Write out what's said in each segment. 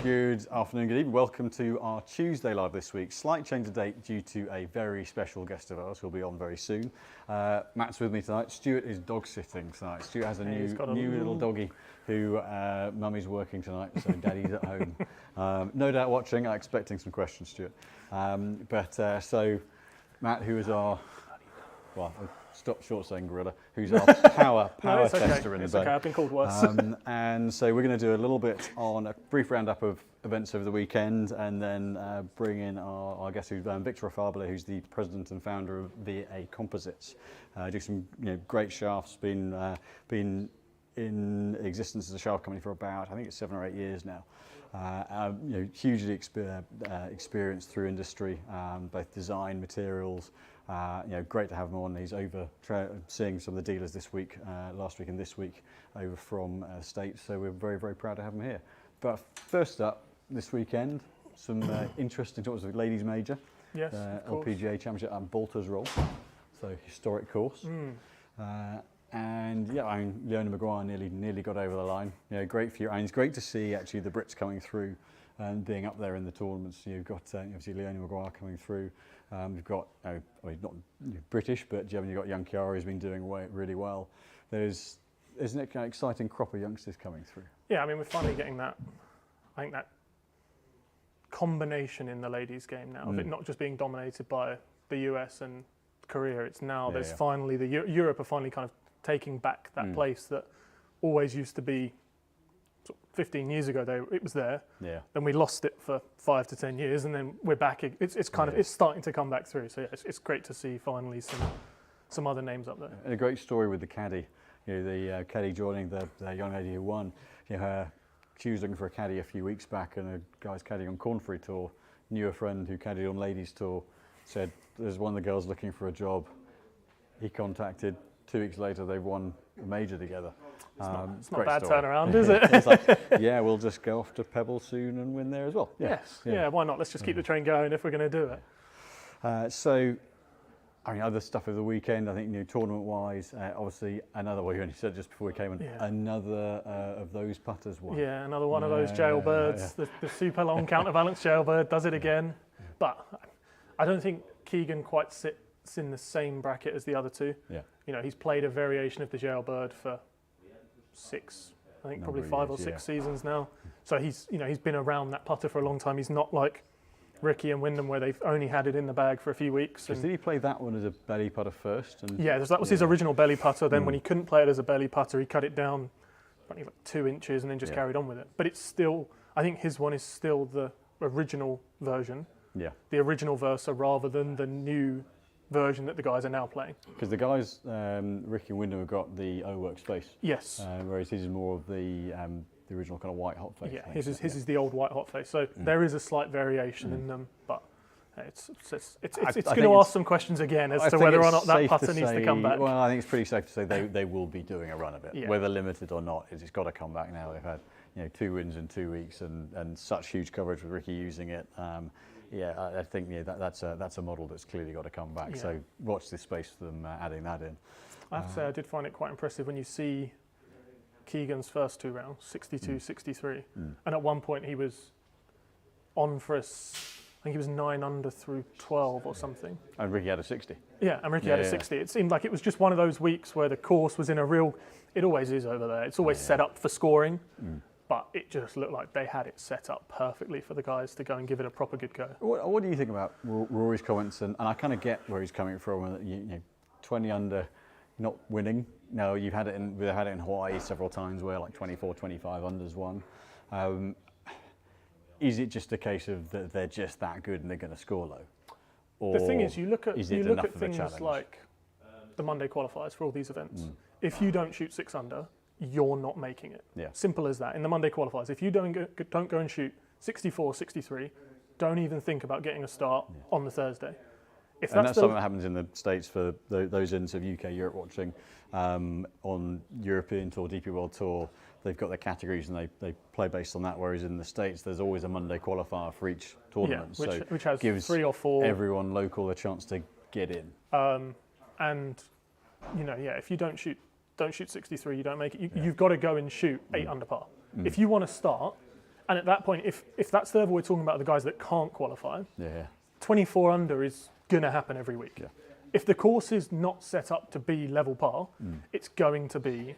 Good afternoon, good evening. Welcome to our Tuesday live this week. Slight change of date due to a very special guest of ours who'll be on very soon. Matt's with me tonight. Stuart is dog sitting tonight. Stuart has a new little doggy who mummy's working tonight, so daddy's at home. No doubt watching, expecting some questions, Stuart. So Matt, who is our, well, stop short saying gorilla, who's our power tester in the day. Okay, I've been called worse. And so we're going to do a little bit on a brief roundup of events over the weekend, and then bring in our guest, who's Victor Afable, who's the president and founder of VA Composites. Do some great shafts. Been in existence as a shaft company for about, I think it's 7 or 8 years now. Hugely experienced through industry, both design, materials. Great to have him on. He's over seeing some of the dealers this week, last week and this week, over from the States. So we're very, very proud to have him here. But first up, this weekend, some interesting talks of ladies major. Yes, LPGA Championship at Bolter's Roll. So historic course. And yeah, I mean, Leona Maguire nearly got over the line. Great for you. And it's great to see actually the Brits coming through and being up there in the tournaments. You've got obviously Leona Maguire coming through. You've got not British, but you've got young Chiara who's been doing really well. Isn't it kind of exciting crop of youngsters coming through? Yeah, I mean, we're finally getting that. I think that combination in the ladies' game now of it not just being dominated by the US and Korea. It's now finally Europe are finally kind of taking back that place that always used to be. 15 years ago, it was there. Yeah. Then we lost it for 5 to 10 years, and then we're back. It's kind of starting to come back through. So yeah, it's great to see finally some other names up there. And a great story with the caddy. The caddy joining the young lady who won. She was looking for a caddy a few weeks back, and a guy's caddy on Corn Free Tour knew a friend who caddied on Ladies Tour. Said there's one of the girls looking for a job. He contacted. 2 weeks later, they've won a major together. It's not a bad turnaround, is it? It's like, yeah, we'll just go off to Pebble soon and win there as well. Yes, why not? Let's just keep the train going if we're going to do it. So, I mean, other stuff of the weekend, I think, tournament-wise, obviously another, well, you only said just before we came in, another of those putters won. Yeah, another one of those jailbirds, the super long counterbalance jailbird does it again. But I don't think Keegan quite sits in the same bracket as the other two. Yeah. He's played a variation of the jailbird for 6, I think probably 5 or 6 seasons now. So he's been around that putter for a long time. He's not like Ricky and Wyndham where they've only had it in the bag for a few weeks. Did he play that one as a belly putter first? That was his original belly putter. Then when he couldn't play it as a belly putter, he cut it down only like 2 inches and then just carried on with it. But it's still, I think his one is still the original version. Yeah. The original Versa rather than the new version that the guys are now playing. Because the guys, Ricky and Wyndham, have got the O workspace. Yes. Whereas his is more of the original kind of white hot face. Yeah, his is the old white hot face. So there is a slight variation in them, but it's going to ask some questions again as to whether or not that putter needs to come back. Well, I think it's pretty safe to say they will be doing a run of it, whether limited or not. It's got to come back now. They've had 2 wins in 2 weeks and such huge coverage with Ricky using it. I think that's a model that's clearly got to come back. Yeah. So watch this space for them adding that in. I have to say I did find it quite impressive when you see Keegan's first 2 rounds, 62, 63. And at one point he was on for I think he was 9 under through 12 or something. And Ricky had a 60. Yeah, and Ricky had a 60. It seemed like it was just one of those weeks where the course was in a real, it always is over there. It's always set up for scoring. But it just looked like they had it set up perfectly for the guys to go and give it a proper good go. What do you think about Rory's comments? And I kind of get where he's coming from. 20 under, not winning. No, we've had it in Hawaii several times where like 24, 25 unders won. Is it just a case of that they're just that good and they're going to score low? Or the thing is, you look at things like the Monday qualifiers for all these events. If you don't shoot 6 under, you're not making it. Yeah. Simple as that. In the Monday qualifiers, if you don't go and shoot 64, 63, don't even think about getting a start on the Thursday. That's something that happens in the States for those in UK, Europe watching on European Tour, DP World Tour. They've got their categories and they play based on that. Whereas in the States, there's always a Monday qualifier for each tournament, which has gives 3 or 4 everyone local a chance to get in. If you don't shoot 63, you don't make it. You've got to go and shoot 8 under par. If you want to start, And at that point, if that's the level we're talking about, the guys that can't qualify, 24 under is going to happen every week. Yeah. If the course is not set up to be level par, it's going to be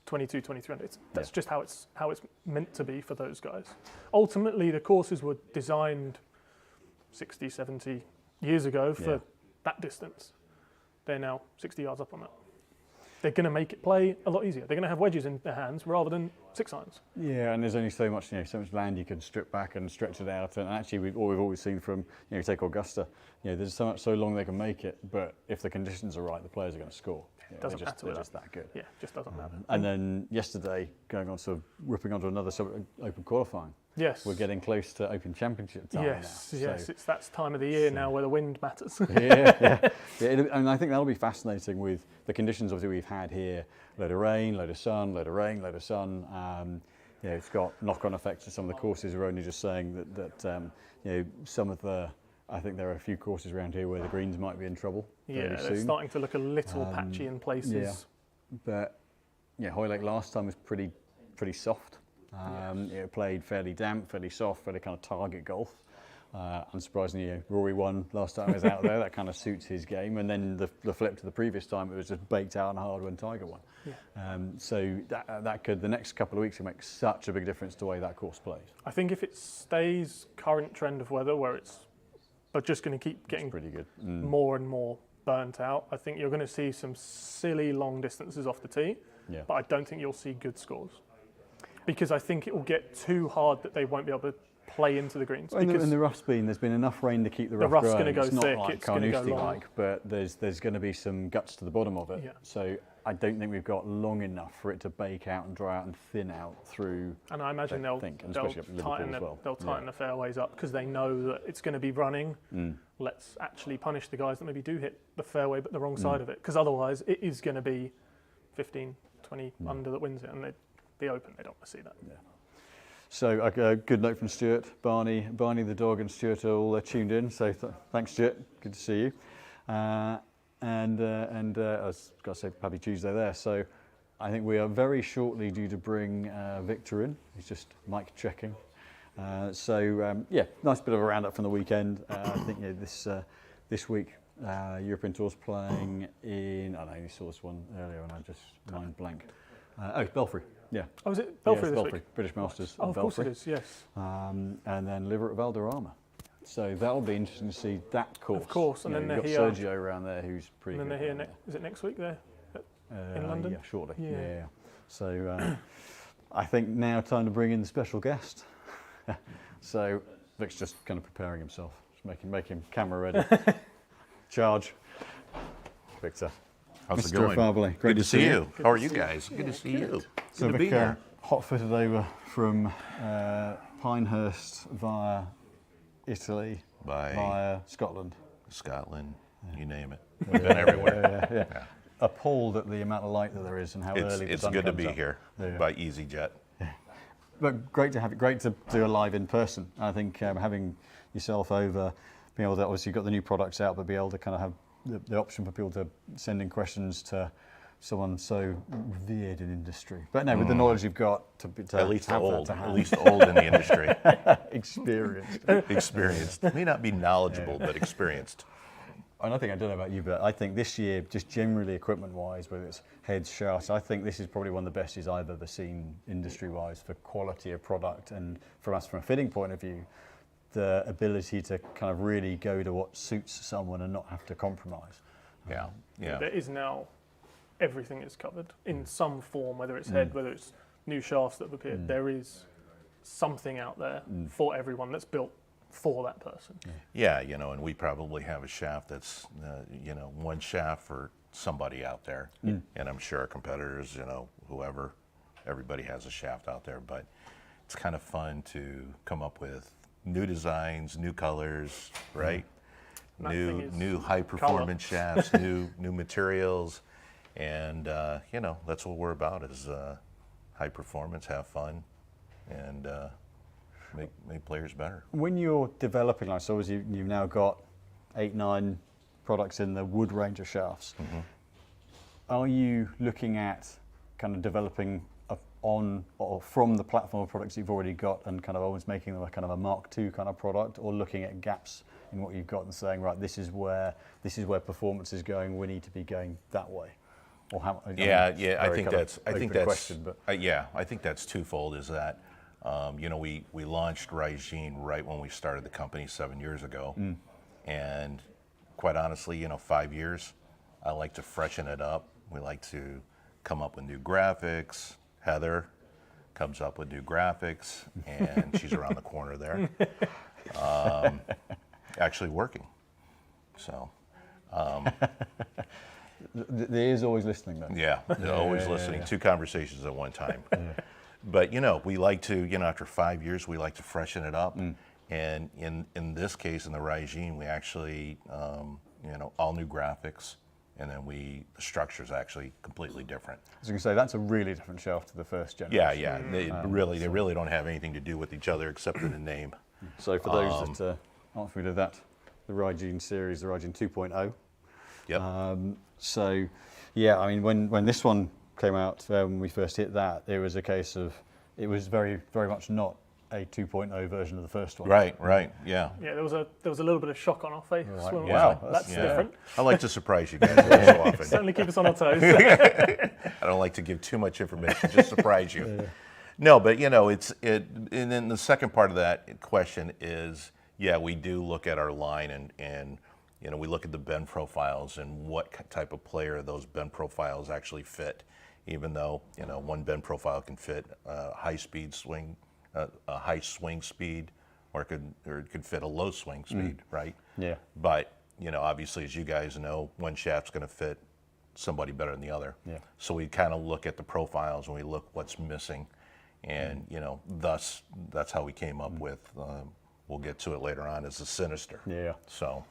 22, 23 under. That's just how it's meant to be for those guys. Ultimately, the courses were designed 60, 70 years ago for that distance. They're now 60 yards up on that. They're going to make it play a lot easier. They're going to have wedges in their hands rather than 6-irons. Yeah, and there's only so much, so much land you can strip back and stretch it out. And actually, we've always seen from, take Augusta, there's so long they can make it, but if the conditions are right, the players are going to score. Doesn't matter. They're just that good. Yeah, just doesn't matter. And then yesterday, going on sort of ripping onto another open qualifying. Yes. We're getting close to Open Championship time now. Yes, it's that time of the year now where the wind matters. And I think that'll be fascinating with the conditions obviously we've had here. Load of rain, load of sun, load of rain, load of sun. It's got knock-on effects to some of the courses. We're only just saying that some of the, I think there are a few courses around here where the greens might be in trouble. Yeah, they're starting to look a little patchy in places. Yeah, but Hoylake last time was pretty soft. It played fairly damp, fairly soft, fairly kind of target golf. Unsurprisingly, Rory won last time he was out there. That kind of suits his game. And then the flip to the previous time, it was just baked out and hard when Tiger won. Yeah. So that could, the next couple of weeks, will make such a big difference to the way that course plays. I think if it stays current trend of weather, where it's just going to keep getting pretty good. more and more burnt out, I think you're going to see some silly long distances off the tee. Yeah. But I don't think you'll see good scores, because I think it will get too hard that they won't be able to play into the greens. And the rough's there's been enough rain to keep the rough rough's going. Going to go it's thick, not like it's going to go long. Carnoustie-like, but there's going to be some guts to the bottom of it. Yeah. So I don't think we've got long enough for it to bake out and dry out and thin out through. And I imagine they'll tighten the fairways up because they know that it's going to be running. Let's actually punish the guys that maybe do hit the fairway but the wrong side of it, because otherwise it is going to be 15, 20 under that wins it, and the Open, they don't want to see that. Yeah. So a good note from Stuart, Barney the dog and Stuart are all tuned in. So thanks, Stuart. Good to see you. I was going to say Happy Tuesday there. So I think we are very shortly due to bring Victor in. He's just mic checking. Nice bit of a roundup from the weekend. I think this week European Tour's playing in. I know you saw this one earlier, and I just mind blank. Belfry. Yeah. Oh, is it Belfry this Belfry, week? British Masters. Oh, of course Belfry. it is, yes. And then Liver at Valderrama. So that'll be interesting to see that course. Of course, and then you've got here. Sergio around there who's pretty and then good. they're here, is it next week there in London? Yeah, shortly. Yeah. So I think now time to bring in the special guest. So Vic's just kind of preparing himself, just make him camera ready. Charge. Victor. How's Mr. it going? Afable, Good to see you. How are you guys? Good to see you. So Good to be Vic, here. hot-footed over from Pinehurst via Italy, via Scotland. Scotland, you name it. We've been everywhere. Yeah. Appalled at the amount of light that there is and how early the sun It's good to comes be up. here Yeah. by EasyJet. But great to do a live in person. I think having yourself over, being able to, obviously you've got the new products out, but be able to kind of have the option for people to send in questions to someone so revered in industry. But no, with the knowledge you've got to At least have old. that to hand. At least old in the industry. Experienced. Experienced. May not be knowledgeable, but experienced. And I don't know about you, but I think this year, just generally equipment-wise, whether it's heads, shafts, I think this is probably one of the best I've ever seen industry-wise for quality of product, and from us, from a fitting point of view, the ability to kind of really go to what suits someone and not have to compromise. Yeah. There is now, everything is covered in some form, whether it's head, whether it's new shafts that have appeared. There is something out there for everyone that's built for that person. Yeah, and we probably have a shaft that's, one shaft for somebody out there. And I'm sure our competitors, whoever, everybody has a shaft out there. But it's kind of fun to come up with new designs, new colors, right? New high performance shafts, new materials. And, that's what we're about is high performance, have fun, and make players better. When you're developing, like, so obviously you've now got 8-9 products in the wood range of shafts. Are you looking at kind of developing on or from the platform of products you've already got and kind of almost making them a kind of a Mark II kind of product, or looking at gaps in what you've got and saying, right, this is where performance is going, we need to be going that way? Or how, I think that's twofold. Is that we launched Raijin right when we started the company 7 years ago, and quite honestly, 5 years, I like to freshen it up. We like to come up with new graphics. Heather comes up with new graphics, and she's around the corner there, actually working. So. The ear's always listening, though. Yeah, they're always listening. Yeah. 2 conversations at one time. But we like to, after 5 years, we like to freshen it up. And in this case, in the Raijin, we actually, all new graphics, and then the structure's actually completely different. As you can say, that's a really different shelf to the first generation. Yeah. They really don't have anything to do with each other except in the name. So for those that aren't familiar with that, the Raijin series, the Raijin 2.0. Yep. So, yeah, I mean, when this one came out, when we first hit that, it was a case of, it was very, very much not a 2.0 version of the first one. Right, yeah. Yeah, there was a little bit of shock on our face. Right. When Wow, that's different. I like to surprise you guys so often. Certainly keep us on our toes. I don't like to give too much information, just surprise you. Yeah. No, but and then the second part of that question is, we do look at our line and we look at the bend profiles and what type of player those bend profiles actually fit. Even though one bend profile can fit a high swing speed, or it could fit a low swing speed, right? Yeah. But obviously, as you guys know, one shaft's going to fit somebody better than the other. Yeah. So we kind of look at the profiles and we look what's missing, and thus that's how we came up with. We'll get to it later on as the Sinister. Yeah. So.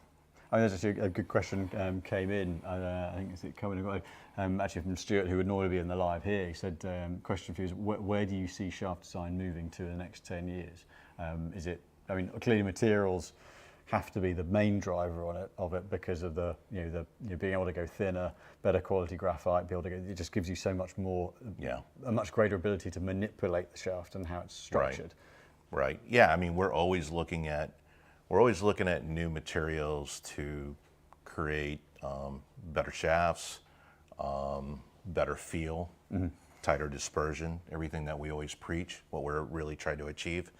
I mean, there's actually a good question came in. I think it's coming actually from Stuart, who would normally be in the live here. He said, question for you is, where do you see shaft design moving to in the next 10 years? Is it? I mean, clearly materials have to be the main driver of it because of the being able to go thinner, better quality graphite. It just gives you so much more, a much greater ability to manipulate the shaft and how it's structured. Right. Yeah. I mean, we're always looking at new materials to create better shafts, better feel, tighter dispersion, everything that we always preach, what we're really trying to achieve.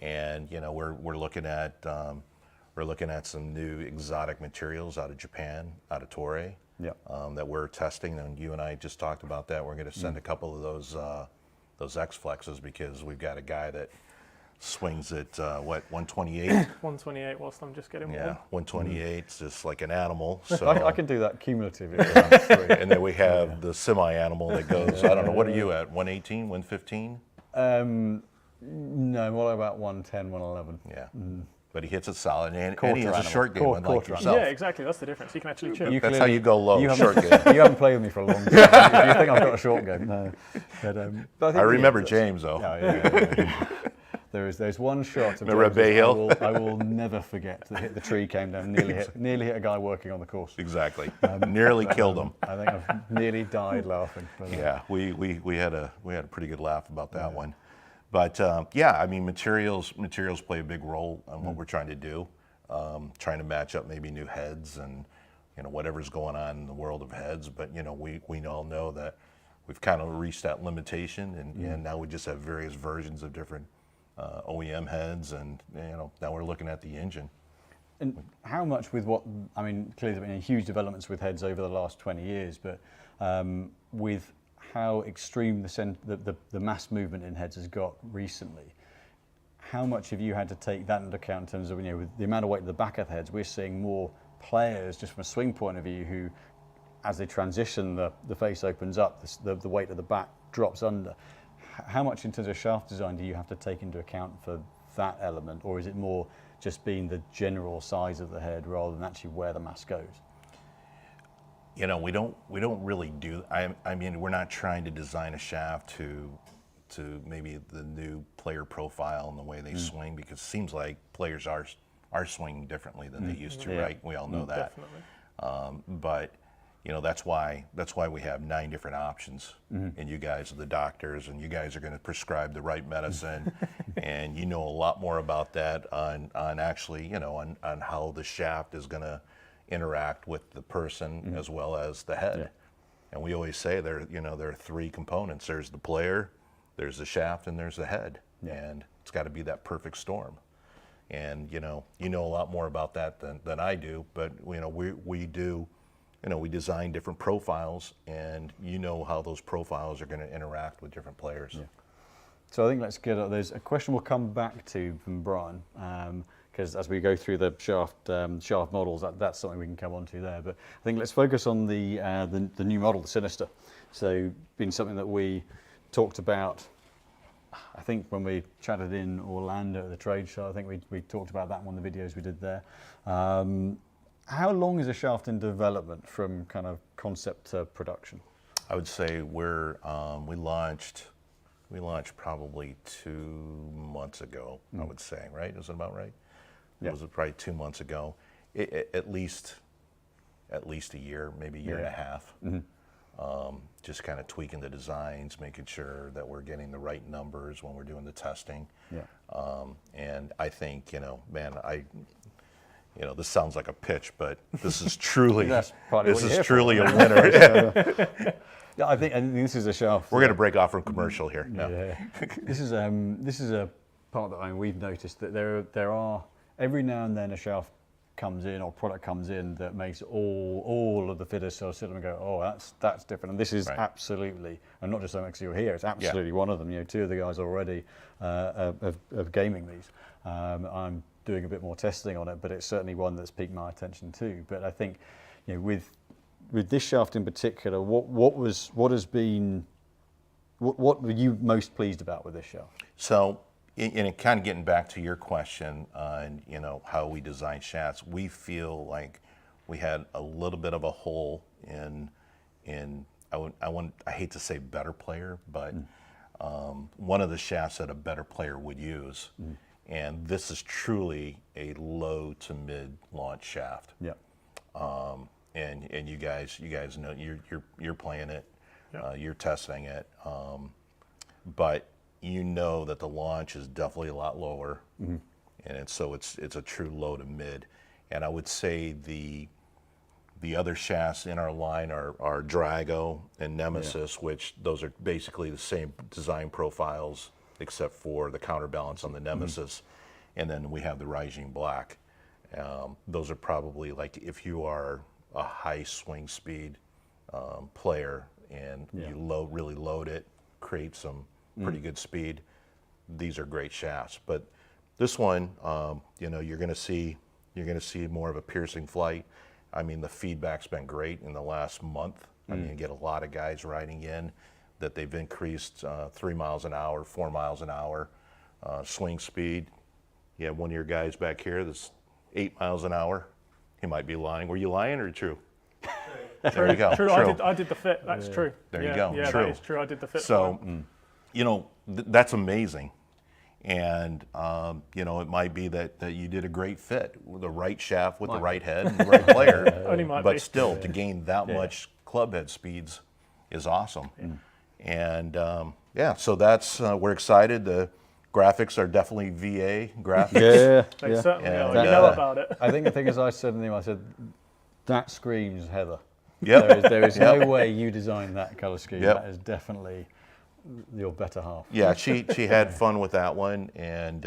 And we're looking at some new exotic materials out of Japan, out of Toray, that we're testing. And you and I just talked about that. We're going to send a couple of those X Flexes, because we've got a guy that swings at 128. 128 whilst I'm just getting warm. Yeah, 128 is just like an animal. So I can do that cumulatively. And then we have the semi-animal that goes, I don't know, what are you at, 118, 115? No, more about 110, 111. Yeah. But he hits it solid, and he has a short game unlike yourself. Yeah, exactly. That's the difference. You can actually chip. That's how you go low, short game. You haven't played with me for a long time. If you think I've got a short game, no. But I remember James, though. Yeah. There's one shot of James Bay Hill. I will never forget. The tree came down, nearly hit a guy working on the course. Exactly. Nearly killed him. I think I've nearly died laughing. Yeah, we had a pretty good laugh about that one. But I mean, materials play a big role on what we're trying to do, trying to match up maybe new heads and whatever's going on in the world of heads. But we all know that we've kind of reached that limitation, and now we just have various versions of different OEM heads, and now we're looking at the engine. And how much with what, I mean, clearly there have been huge developments with heads over the last 20 years, but with how extreme the mass movement in heads has got recently, how much have you had to take that into account in terms of, with the amount of weight at the back of the heads, we're seeing more players, just from a swing point of view, who, as they transition, the face opens up, the weight of the back drops under. How much in terms of shaft design do you have to take into account for that element, or is it more just being the general size of the head rather than actually where the mass goes? We don't really do. I mean, we're not trying to design a shaft to maybe the new player profile and the way they swing, because it seems like players are swinging differently than they used to, right? We all know that. Definitely. But you know, that's why we have 9 different options, and you guys are the doctors, and you guys are going to prescribe the right medicine, and you know a lot more about that on actually, you know, on how the shaft is going to interact with the person as well as the head. Yeah. And we always say there are 3 components. There's the player, there's the shaft, and there's the head, and it's got to be that perfect storm. And you know a lot more about that than I do, but you know we do. You know, we design different profiles, and you know how those profiles are going to interact with different players. Yeah. So I think let's get there's a question we'll come back to from Brian, because as we go through the shaft models, that's something we can come on to there. But I think let's focus on the new model, the Sinister. So been something that we talked about, I think when we chatted in Orlando at the trade show. I think we talked about that in one of the videos we did there. How long is a shaft in development from kind of concept to production? I would say we launched probably 2 months ago. I would say, right? Is it about right? Yeah. It was probably 2 months ago. At least a year, maybe a year and a half. Just kind of tweaking the designs, making sure that we're getting the right numbers when we're doing the testing. Yeah. And I think, this sounds like a pitch, but this is truly truly a winner. Yeah, I think this is a shaft. We're going to break off from commercial here. No. Yeah. This is a part that we've noticed that there are every now and then a shaft comes in or product comes in that makes all of the fitters sort of sit and go, oh, that's different. And this is absolutely, and not just because you're here, it's absolutely one of them. You know, 2 of the guys already of gaming these. I'm doing a bit more testing on it, but it's certainly one that's piqued my attention too. But I think, you know, with this shaft in particular, what were you most pleased about with this shaft? So, and kind of getting back to your question on, you know, how we design shafts, we feel like we had a little bit of a hole in I hate to say better player, but one of the shafts that a better player would use. And this is truly a low to mid launch shaft. Yeah. And you guys know you're playing it, you're testing it, but you know that the launch is definitely a lot lower, and it's a true low to mid. And I would say the other shafts in our line are Drago and Nemesis, which those are basically the same design profiles except for the counterbalance on the Nemesis, and then we have the Raijin Black. Those are probably, like, if you are a high swing speed player and you really load it, create some pretty good speed, these are great shafts. But this one, you're going to see more of a piercing flight. I mean, the feedback's been great in the last month. I mean, you get a lot of guys writing in that they've increased 3 miles an hour, 4 miles an hour swing speed. You have one of your guys back here that's 8 miles an hour. He might be lying. Were you lying or true? There you go. True. True. I did the fit. That's true. There you go. Yeah, True. that is true. I did the fit. So, that's amazing. And, it might be that you did a great fit with the right shaft with the right head and the right player. Only might but be. still, to gain that much club head speeds is awesome. And, so that's, we're excited. The graphics are definitely VA graphics. They certainly And, are. You know about it. I think the thing is, I said to him, I said, that screams Heather. Yep. There is no way you designed that color scheme. Yep. That is definitely your better half. Yeah, she had fun with that one, and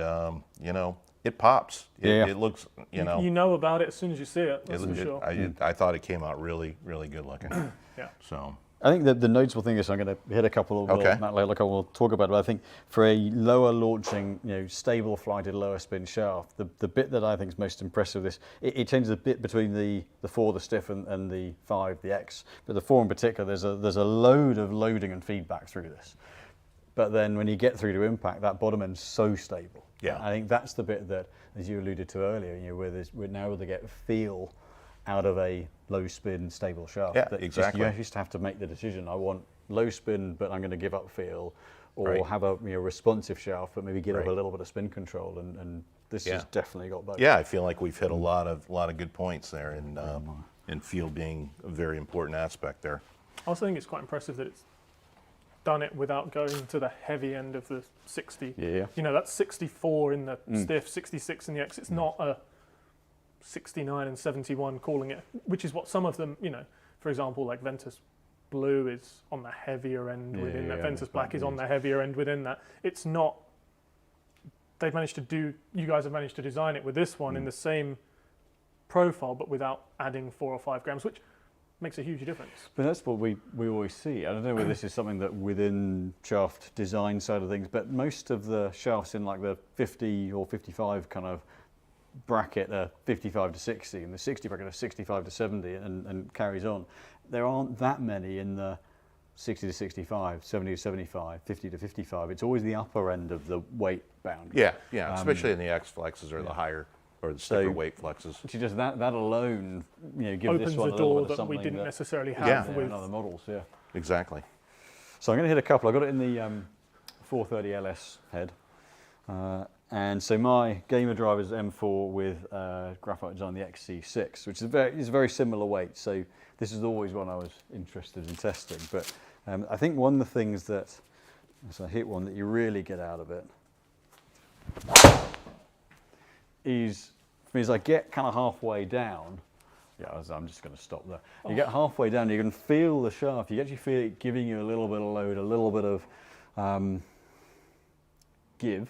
it pops. It looks, You know about it as soon as you see it. That's for sure. I thought it came out really, really good looking. Yeah. So. I think the noticeable thing is, I'm going to hit a couple of we'll talk about it, but I think for a lower launching, stable flighted lower spin shaft, the bit that I think is most impressive with this, it changes a bit between the 4, the stiff, and the 5, the X. But the 4 in particular, there's a load of loading and feedback through this. But then when you get through to impact, that bottom end's so stable. Yeah. I think that's the bit that, as you alluded to earlier, we're now able to get feel out of a low spin stable shaft. Yeah, exactly. You just have to make the decision. I want low spin, but I'm going to give up feel, or have a responsive shaft, but maybe give up a little bit of spin control. And this has definitely got both. Yeah, I feel like we've hit a lot of good points there, and and feel being a very important aspect there. I also think it's quite impressive that it's done it without going to the heavy end of the 60. Yeah. You know, that's 64 in the stiff, 66 in the X. It's not a 69 and 71 calling it, which is what some of them, you know, for example, like Ventus Blue is on the heavier end within that. Ventus Black is on the heavier end within that. It's not, you guys have managed to design it with this one in the same profile, but without adding 4 or 5 grams, which makes a huge difference. But that's what we always see. I don't know whether this is something that within shaft design side of things, but most of the shafts in like the 50 or 55 kind of bracket are 55 to 60, and the 60 bracket are 65 to 70 and carries on. There aren't that many in the 60 to 65, 70 to 75, 50 to 55. It's always the upper end of the weight boundary. Yeah, especially in the X flexes or the higher or the stiffer weight flexes. Actually, just that alone, you know, gives Opens this one a a little door bit of that we something didn't necessarily have with other models. Yeah. Exactly. So I'm going to hit a couple. I got it in the 430 LS head, and so my gamer driver is M4 with graphite design, the XC6, which is a very similar weight. So this is always one I was interested in testing. But I think one of the things that, as I hit one, that you really get out of it is, for me, as I get kind of halfway down, I'm just going to stop there. You get halfway down, you can feel the shaft. You actually feel it giving you a little bit of load, a little bit of give,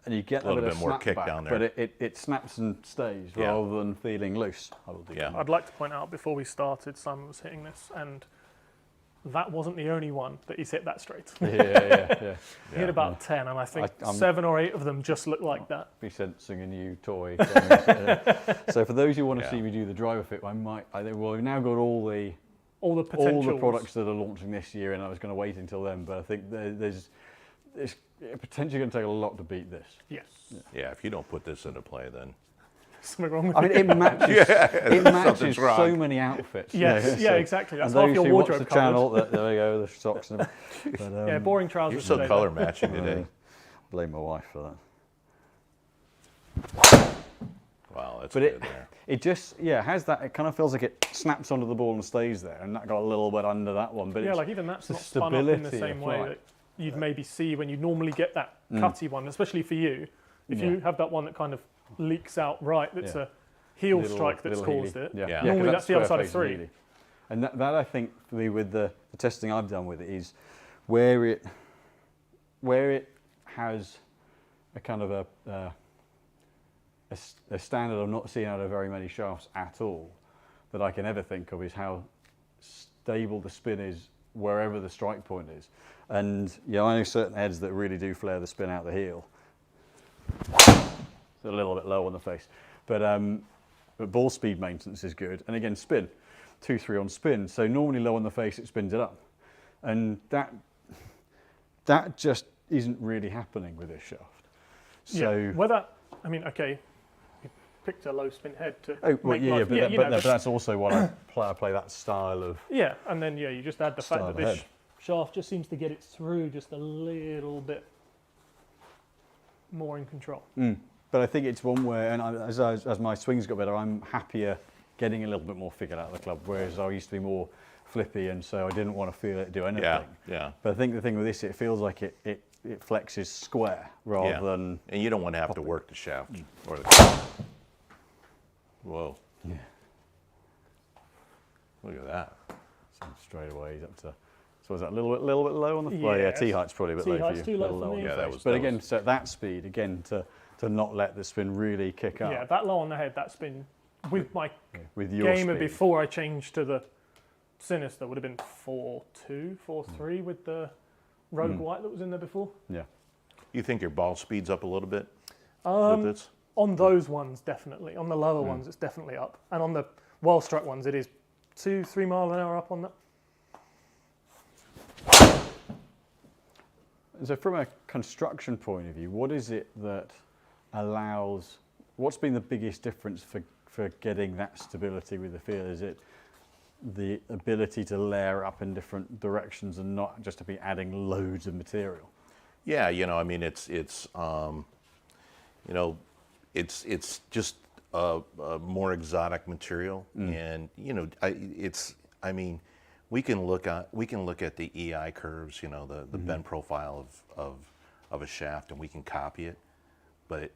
and you get a little bit more kick down there. But it snaps and stays rather than feeling loose. I'd like to point out before we started, Simon was hitting this, and that wasn't the only one that he's hit that straight. Yeah. He hit about 10, and I think 7 or 8 of them just look like that. Be sensing a new toy. So for those who want to see me do the driver fit, we've now got all the products that are launching this year, and I was going to wait until then, but I think it's potentially going to take a lot to beat this. Yes. Yeah, if you don't put this into play, then something wrong with it. It matches so many outfits. Yes, exactly. That's half your wardrobe watch the channel, there we go, the socks. But, boring trousers. You're so color matching today. Blame my wife for that. Wow, that's good there. It just, has that, it kind of feels like it snaps onto the ball and stays there, and that got a little bit under that one. But like even that's not spun up in the same way that you'd maybe see when you normally get that cutty one, especially for you. If you have that one that kind of leaks out that's a heel strike that's caused it. Normally that's the other side of 3. And that I think, for me, with the testing I've done with it, is where it has a kind of a standard I'm not seeing out of very many shafts at all that I can ever think of, is how stable the spin is wherever the strike point is. And I know certain heads that really do flare the spin out the heel. It's a little bit low on the face, but ball speed maintenance is good. And again, spin, 2-3 on spin. So normally low on the face, it spins it up, and that just isn't really happening with this shaft. So you picked a low spin head to. But that's also what I play that style of. Yeah, and then you just add the fact that this shaft just seems to get it through just a little bit more in control. But I think it's one where, and as my swings got better, I'm happier getting a little bit more figured out of the club, whereas I used to be more flippy, and so I didn't want to feel it do anything. Yeah. But I think the thing with this, it feels like it flexes square rather than. And you don't want to have to work the shaft or the. Whoa. Yeah. Look at that. So straight away he's up to. So is that a little bit low on the floor? Yeah, T-height's probably a bit low for you. Too low for me. Yeah, that was. But again, so at that speed, again, to not let the spin really kick up. Yeah, that low on the head, that spin, with my with your gamer speed. Before I changed to the Sinister, would have been 4.2, 4.3 with the Rogue White that was in there before. Yeah. You think your ball speeds up a little bit with this? On those ones, definitely. On the lower ones, it's definitely up. And on the well-struck ones, it is 2-3 mile an hour up on that. So from a construction point of view, what is it that allows, what's been the biggest difference for getting that stability with the feel? Is it the ability to layer up in different directions and not just to be adding loads of material? Yeah, I mean, it's just a more exotic material, and you know, I mean, we can look at the EI curves, you know, the bend profile of a shaft, and we can copy it, but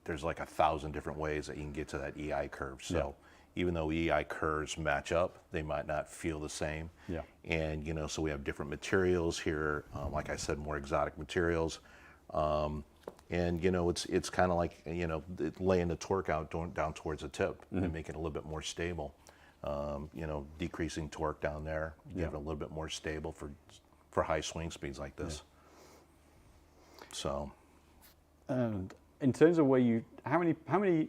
there's like 1,000 different ways that you can get to that EI curve. So even though EI curves match up, they might not feel the same. Yeah. And you know, so we have different materials here. Like I said, more exotic materials. And you know, it's kind of like, you know, laying the torque out down towards the tip and making it a little bit more stable. You know, decreasing torque down there, give it a little bit more stable for high swing speeds like this. So. And in terms of how many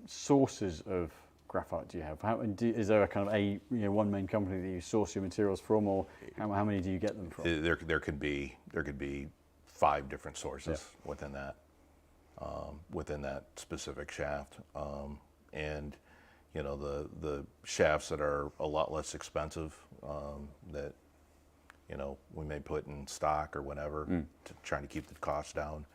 sources of graphite do you have? Is there a kind of one main company that you source your materials from, or how many do you get them from? There could be 5 different sources within that specific shaft, and you know, the shafts that are a lot less expensive, that you know, we may put in stock or whatever, trying to keep the cost down.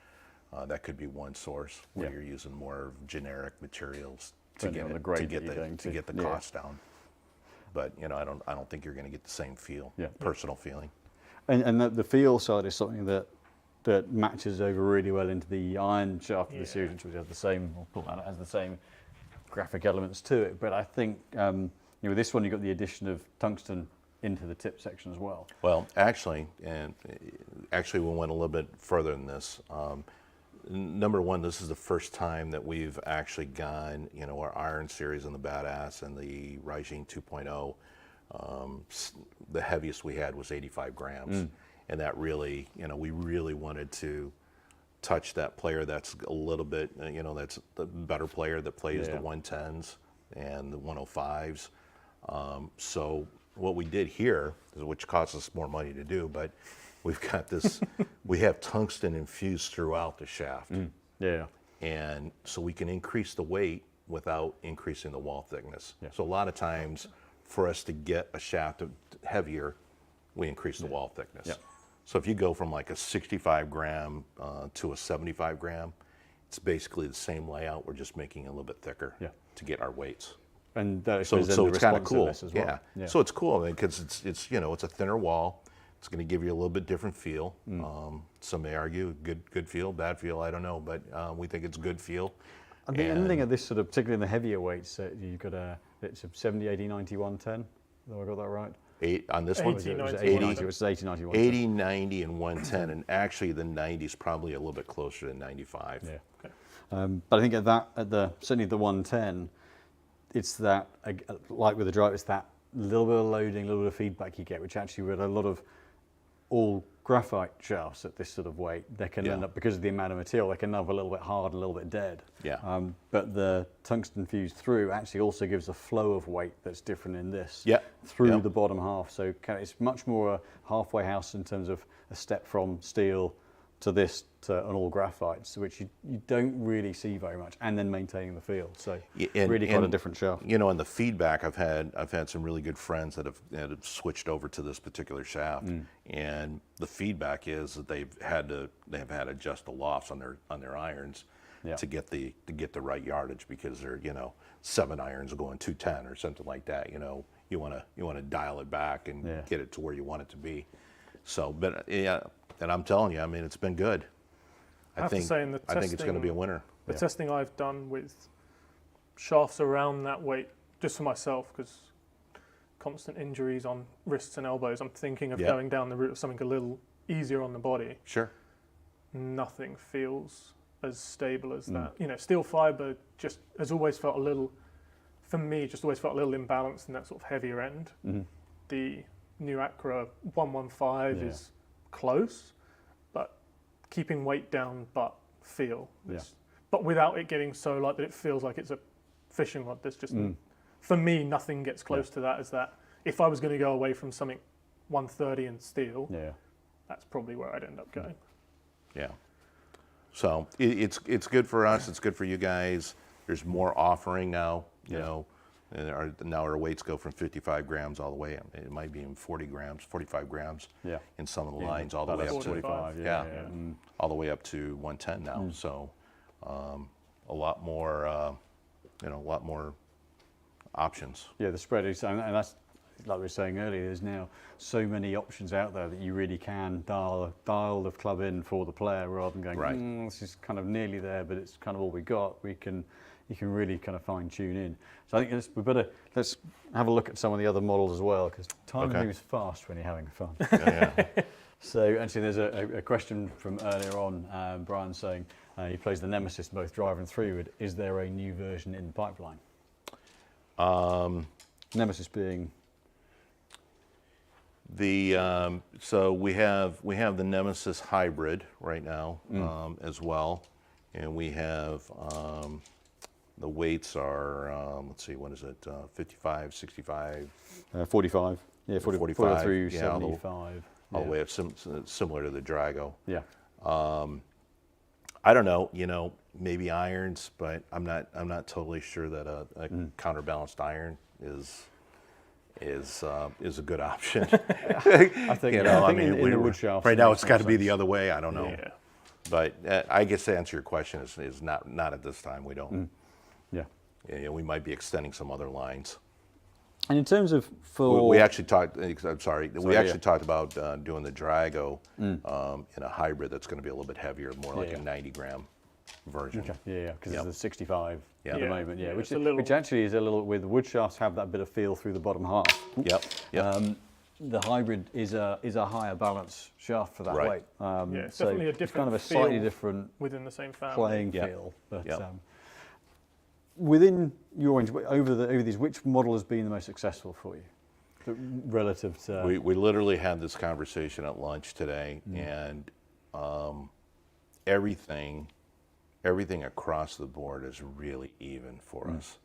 That could be one source where you're using more generic materials to get the cost down. But you know, I don't think you're going to get the same feel, personal feeling. And the feel side is something that matches over really well into the iron shaft of the series, which has the same, has the same graphic elements to it. But I think you know, with this one, you've got the addition of tungsten into the tip section as well. Well, actually, we went a little bit further than this. Number one, this is the first time that we've actually gone, you know, our iron series and the Badass and the Raijin 2.0. The heaviest we had was 85 grams. And that really, you know, we really wanted to touch that player that's a little bit, you know, that's the better player that plays the 110s and the 105s. So what we did here, which costs us more money to do, but we've got this, we have tungsten infused throughout the shaft. And so we can increase the weight without increasing the wall thickness. So a lot of times for us to get a shaft heavier, we increase the wall thickness. So if you go from like a 65 gram to a 75 gram, it's basically the same layout. We're just making it a little bit thicker to get our weights. And so it's kind of cool. As well. So it's cool because it's you know, it's a thinner wall. It's going to give you a little bit different feel. Some may argue good feel, bad feel, I don't know, but we think it's good feel. And the ending of this sort of, particularly in the heavier weights, you've got it's a 70, 80, 90, 110. Have I got that right? On this one, 80, 90, 80, 90, 110. 80, 90, and 110, and actually the 90 is probably a little bit closer to 95. But I think certainly the 110, it's that, like with the drive, it's that little bit of loading, a little bit of feedback you get, which actually with a lot of all graphite shafts at this sort of weight, they can end up, because of the amount of material, they can end up a little bit hard, a little bit dead. But the tungsten fused through actually also gives a flow of weight that's different in this through the bottom half. So it's much more a halfway house in terms of a step from steel to this to an all graphite, so which you don't really see very much, and then maintaining the feel. So really quite a different shaft. You know, and the feedback I've had some really good friends that have switched over to this particular shaft, and the feedback is that they've had to adjust the lofts on their irons to get the right yardage, because they're, you know, 7 irons going 210 or something like that. You know, you want to dial it back and get it to where you want it to be. So, but and I'm telling you, I mean, it's been good. I think it's going to be a winner. The testing I've done with shafts around that weight, just for myself, because constant injuries on wrists and elbows, I'm thinking of going down the route of something a little easier on the body. Nothing feels as stable as that. You know, steel fiber just has always felt a little, for me, just always felt a little imbalanced in that sort of heavier end. The new Acra 115 is close, but keeping weight down, but feel. But without it getting so light that it feels like it's a fishing rod. There's just, for me, nothing gets close to that as that. If I was going to go away from something 130 in steel, that's probably where I'd end up going. So it's good for us. It's good for you guys. There's more offering now, you know. And now our weights go from 55 grams all the way, it might be in 40 grams, 45 grams in some of the lines, all the way up to 45, all the way up to 110 now. So a lot more a lot more options. Yeah, the spread is, and that's like we were saying earlier. There's now so many options out there that you really can dial the club in for the player rather than going, Right. This is kind of nearly there, but it's kind of all we got. You can really kind of fine tune in. So I think let's have a look at some of the other models as well, because time moves fast when you're having fun. Yeah. So actually, there's a question from earlier on. Brian saying he plays the Nemesis both driver and 3-wood. Is there a new version in the pipeline? Nemesis being so we have the Nemesis Hybrid right now as well, and we have the weights are let's see, what is it, 55, 65, 45. Yeah, 45 through yeah, 75. all the way up, similar to the Drago. Yeah. I don't know, maybe irons, but I'm not totally sure that a counterbalanced iron is a good option. I think, in the wood shaft. right now it's got to be the other way. I don't know. Yeah. But I guess to answer your question is not at this time. We don't. Yeah. We might be extending some other lines. And in terms of We actually talked. I'm sorry. We actually talked about doing the Drago in a hybrid that's going to be a little bit heavier, more like a 90-gram version. Okay. Yeah, because it's the 65 at the moment. Yeah, it's which actually is a little, with wood shafts have that bit of feel through the bottom half. Yep. The hybrid is a higher balance shaft for that Right. weight. It's so definitely a it's different kind of a slightly feel different within the same family. playing Yep. feel. But Yep. within your range, over these, which model has been the most successful for you relative to? We literally had this conversation at lunch today, and everything across the board is really even for us.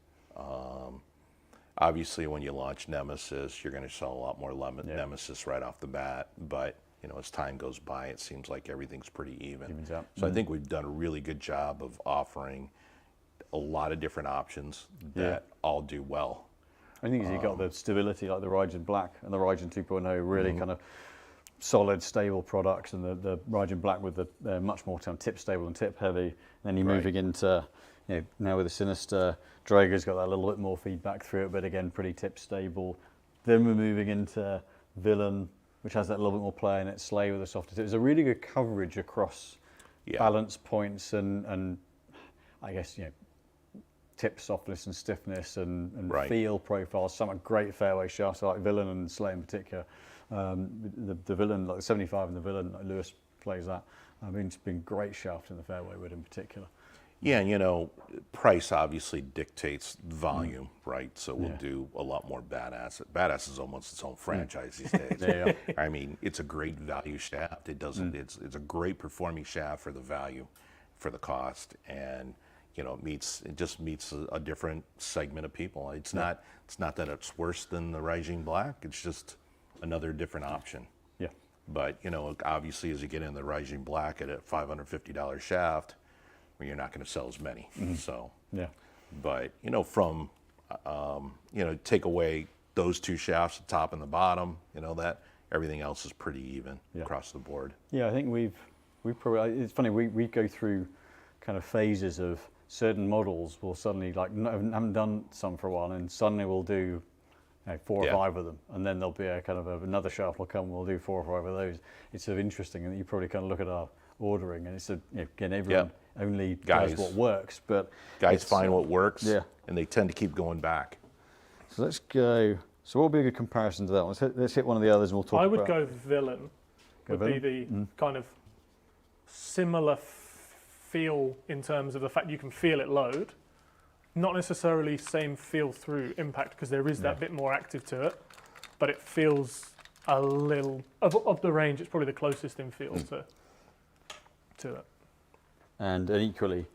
Obviously, when you launch Nemesis, you're going to sell a lot more Nemesis right off the bat. But as time goes by, it seems like everything's pretty even. Evens out. So I think we've done a really good job of offering a lot of different options that all do well. I think you've got the stability, like the Raijin Black and the Raijin 2.0, really kind of solid, stable products, and the Raijin Black with the much more tip stable and tip heavy. And then you're moving into, now with the Sinister, Drago's got that little bit more feedback through it, but again, pretty tip stable. Then we're moving into Villain, which has that little bit more play in it, Slay with a softer tip. There's a really good coverage across balance points and I guess, tip softness and stiffness and feel profiles. Some are great fairway shafts like Villain and Slay in particular. The Villain, like the 75 and the Villain, like Lewis plays that. I mean, it's been great shaft in the fairway wood in particular. Yeah, and price obviously dictates volume, right? So we'll do a lot more Badass. Badass is almost its own franchise these days. I mean, it's a great value shaft. It doesn't. It's a great performing shaft for the value, for the cost, and it just meets a different segment of people. It's not that it's worse than the Raijin Black. It's just another different option. Yeah. But obviously, as you get in the Raijin Black at a $550 shaft, you're not going to sell as many. So. Yeah. But from take away those two shafts, the top and the bottom. That everything else is pretty even across the board. Yeah, I think we've probably. It's funny, we go through kind of phases of certain models. We'll suddenly haven't done some for a while, and suddenly we'll do 4 or 5 of them, and then there'll be a kind of another shaft will come. We'll do 4 or 5 of those. It's sort of interesting, and you probably kind of look at our ordering, and it's again everyone only does what works, but guys find what works, and they tend to keep going back. So let's go. So what would be a good comparison to that one? Let's hit one of the others, and we'll talk. I would go Villain. Be the kind of similar feel in terms of the fact you can feel it load, not necessarily same feel through impact because there is that bit more active to it, but it feels a little of the range. It's probably the closest in feel to it. And equally,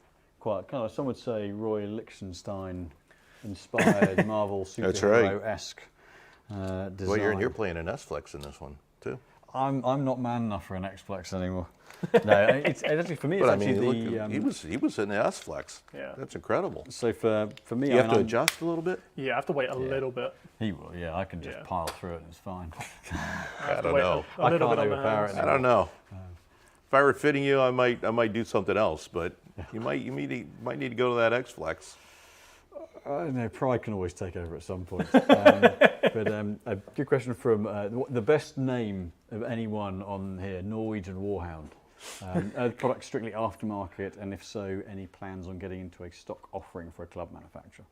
quite kind of, some would say Roy Lichtenstein inspired Marvel superhero-esque design. Well, you're playing an S-Flex in this one too. I'm not man enough for an X-Flex anymore. No, it's actually for me. It's he was in the S-Flex. Yeah, that's incredible. So for me, you have to adjust a little bit. Yeah, I have to wait a little bit. He will. Yeah, I can just pile through it and it's fine. I don't know. I can't overpower it. I don't know. If I were fitting you, I might do something else, but you might need to go to that X-Flex. I don't know, pride can always take over at some point. A good question from the best name of anyone on here, Norwegian Warhound. Product strictly aftermarket, and if so, any plans on getting into a stock offering for a club manufacturer?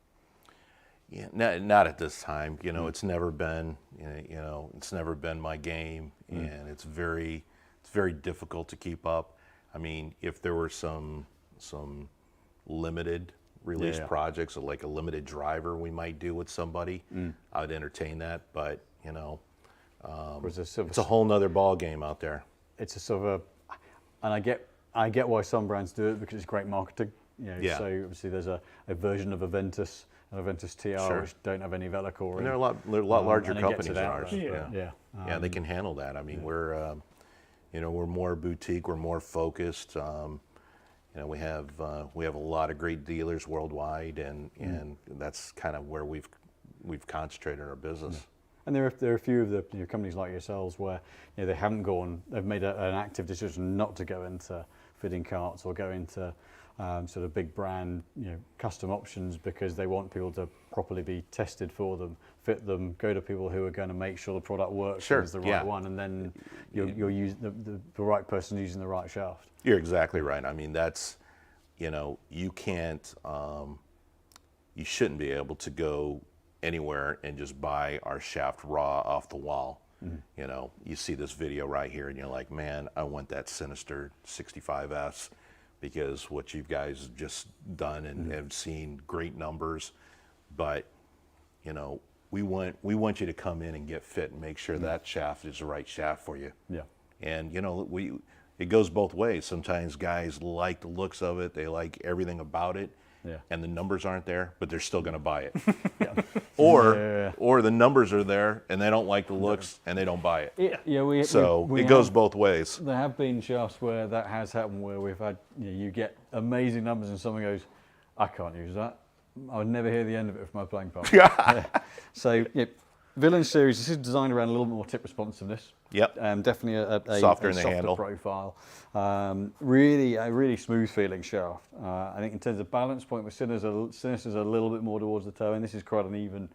Yeah, not at this time. It's never been, it's never been my game, and it's very difficult to keep up. I mean, if there were some limited release projects, or like a limited driver we might do with somebody, I'd entertain that. But it's a whole nother ball game out there. It's a sort of and I get why some brands do it, because it's great marketing. So obviously there's a version of Aventus, an Aventus TR, which don't have any Velocore. And they're a lot larger companies than ours. Yeah, they can handle that. I mean, we're more boutique, we're more focused. We have a lot of great dealers worldwide, and that's kind of where we've concentrated our business. And there are a few of the companies like yourselves where they've made an active decision not to go into fitting carts or go into sort of big brand custom options, because they want people to properly be tested for them, fit them, go to people who are going to make sure the product works and is the right one, and then you're using the right person using the right shaft. You're exactly right. I mean, that's you can't you shouldn't be able to go anywhere and just buy our shaft raw off the wall. You see this video right here and you're like, man, I want that Sinister 65S, because what you guys have just done and have seen great numbers. But we want you to come in and get fit and make sure that shaft is the right shaft for you. And it goes both ways. Sometimes guys like the looks of it, they like everything about it, and the numbers aren't there, but they're still going to buy it. Or the numbers are there and they don't like the looks and they don't buy it. It goes both ways. There have been shafts where that has happened, where we've had you get amazing numbers and someone goes, I can't use that. I would never hear the end of it from my playing partner. So Villain series, this is designed around a little bit more tip responsiveness. Definitely a softer handle profile. Really smooth feeling shaft. I think in terms of balance point, with Sinister's a little bit more towards the toe, and this is quite an even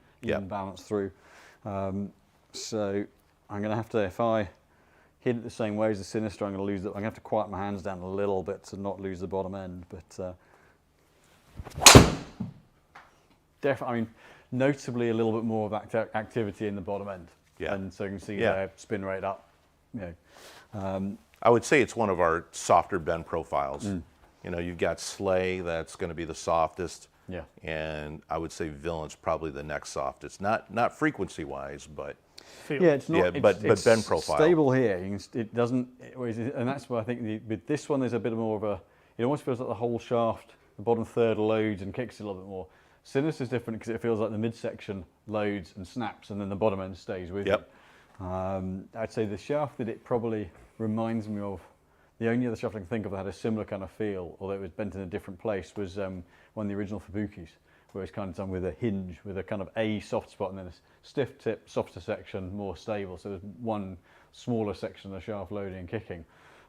balance through. So I'm going to have to, if I hit it the same way as the Sinister, I'm going to have to quiet my hands down a little bit to not lose the bottom end. But definitely, I mean, notably a little bit more of activity in the bottom end. And so you can see their spin rate up. I would say it's one of our softer bend profiles. You've got Slay, that's going to be the softest. And I would say Villain's probably the next softest. Not frequency wise, but it's not. But bend profile. Stable here. It doesn't, and that's why I think with this one there's a bit more of a. It almost feels like the whole shaft, the bottom third loads and kicks a little bit more. Sinister's different because it feels like the midsection loads and snaps, and then the bottom end stays with you. I'd say the shaft that it probably reminds me of, the only other shaft I can think of that had a similar kind of feel, although it was bent in a different place, was one of the original Fubukis, where it's kind of done with a hinge, with a kind of A soft spot and then a stiff tip, softer section, more stable. So there's one smaller section of the shaft loading and kicking.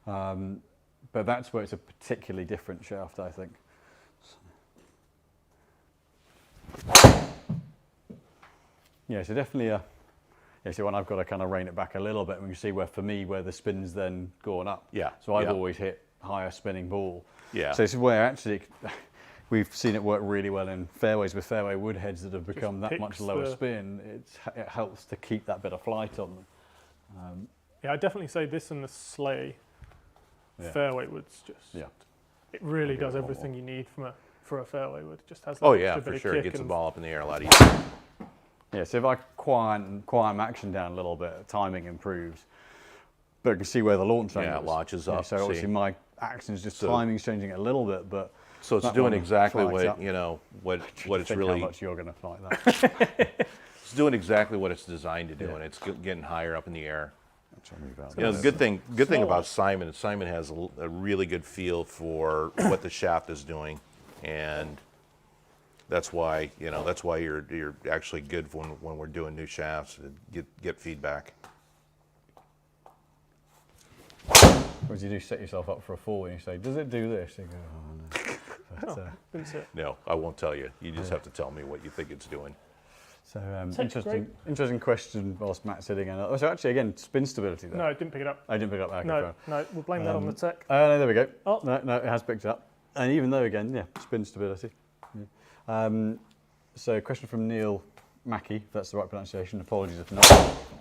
But that's where it's a particularly different shaft, I think. So definitely so when I've got to kind of rein it back a little bit, and you see where, for me, where the spin's then gone up. So I've always hit higher spinning ball. So this is where actually we've seen it work really well in fairways with fairway wood heads that have become that much lower spin. It helps to keep that bit of flight on them. I'd definitely say this and the Slay fairway woods it really does everything you need for a fairway wood. Just has that for sure. It gets the ball up in the air a lot easier. So if I quiet action down a little bit, timing improves. But I can see where the launch angle is. It launches up. So obviously my action is just timing's changing a little bit, but so it's doing exactly what what it's really. How much you're going to fly that? It's doing exactly what it's designed to do, and it's getting higher up in the air. The good thing about Simon is Simon has a really good feel for what the shaft is doing, and that's why you're actually good when we're doing new shafts to get feedback. Whereas you do set yourself up for a fall and you say, does it do this? You go, oh Didn't see it. No, I won't tell you. You just have to tell me what you think it's doing. So interesting question whilst Matt's sitting. So actually, again, spin stability there. No, it didn't pick it up. I didn't pick up that. No, we'll blame that on the tech. No, there we go. Oh. No, it has picked it up. And even though, again, spin stability. Yeah. So a question from Neil Mackey, if that's the right pronunciation, apologies if not.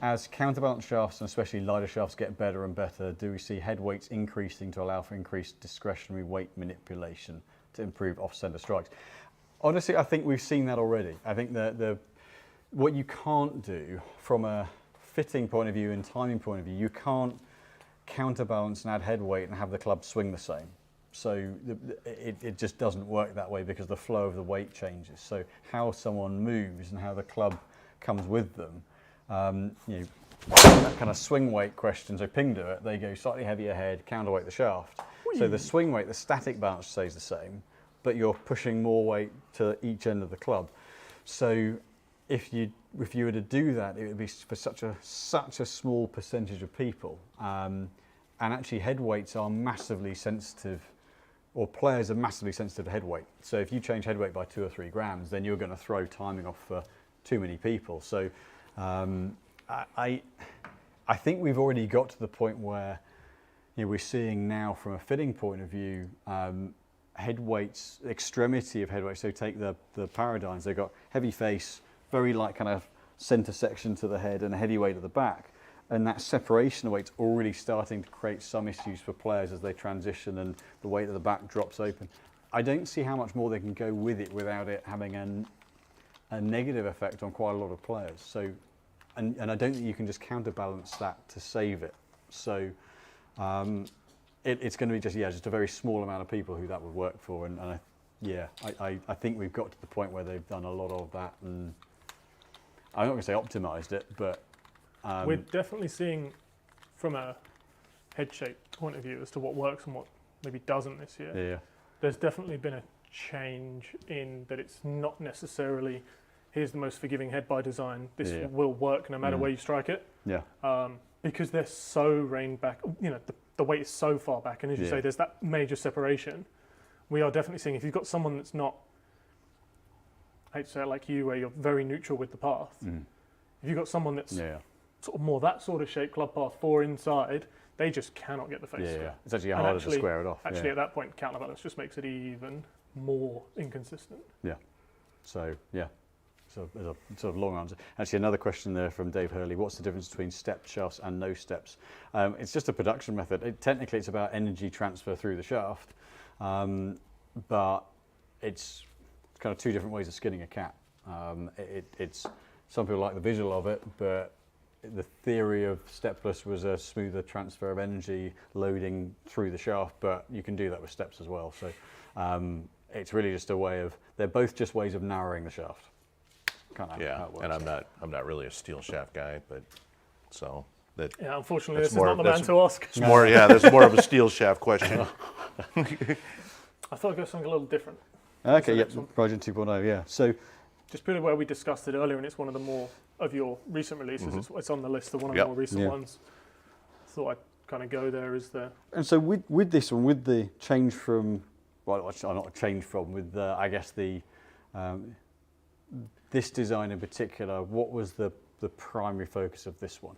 As counterbalance shafts and especially lighter shafts get better and better, do we see head weights increasing to allow for increased discretionary weight manipulation to improve off-center strikes? Honestly, I think we've seen that already. I think that what you can't do from a fitting point of view and timing point of view, you can't counterbalance and add head weight and have the club swing the same. So it just doesn't work that way because the flow of the weight changes. So how someone moves and how the club comes with them, that kind of swing weight question, so Ping do it, they go slightly heavier head, counterweight the shaft. Whee! So the swing weight, the static balance stays the same, but you're pushing more weight to each end of the club. So if you were to do that, it would be for such a small percentage of people. And actually head weights are massively sensitive, or players are massively sensitive to head weight. So if you change head weight by 2 or 3 grams, then you're going to throw timing off for too many people. So I think we've already got to the point where we're seeing now from a fitting point of view, head weights, extremity of head weight. So take the paradigms, they've got heavy face, very light kind of center section to the head and a heavy weight at the back. And that separation of weight's already starting to create some issues for players as they transition and the weight at the back drops open. I don't see how much more they can go with it without it having a negative effect on quite a lot of players. So, and I don't think you can just counterbalance that to save it. So it's going to be just a very small amount of people who that would work for. And I think we've got to the point where they've done a lot of that, and I'm not going to say optimized it, but we're definitely seeing from a head shape point of view as to what works and what maybe doesn't this year. Yeah. There's definitely been a change in that it's not necessarily here's the most forgiving head by design. This will work no matter where you strike it. Yeah. Because they're so reined back. The weight is so far back, and as you say, there's that major separation. We are definitely seeing if you've got someone that's not, I hate to say it like you, where you're very neutral with the path. If you've got someone that's sort of more that sort of shape, club path 4 inside, they just cannot get the face to it. It's actually harder to square it off. Actually, at that point, counterbalance just makes it even more inconsistent. Yeah. So, so there's a sort of long answer. Actually, another question there from Dave Hurley. What's the difference between stepped shafts and no steps? It's just a production method. Technically, it's about energy transfer through the shaft, but it's kind of 2 different ways of skinning a cat. It's some people like the visual of it, but the theory of stepless was a smoother transfer of energy loading through the shaft, but you can do that with steps as well. So it's really just a way of, they're both just ways of narrowing the shaft. Kind of how it works. And I'm not really a steel shaft guy, but so that. Yeah, unfortunately, this is not the man to ask. It's more, that's more of a steel shaft question. I thought I'd go something a little different. Okay, Raijin 2.0, yeah. So just purely where we discussed it earlier, and it's one of the more of your recent releases. It's on the list of one of the more recent ones. Thought I'd kind of go there as the. And so with this one, with the change from, well, not a change from, with I guess the this design in particular, what was the primary focus of this one?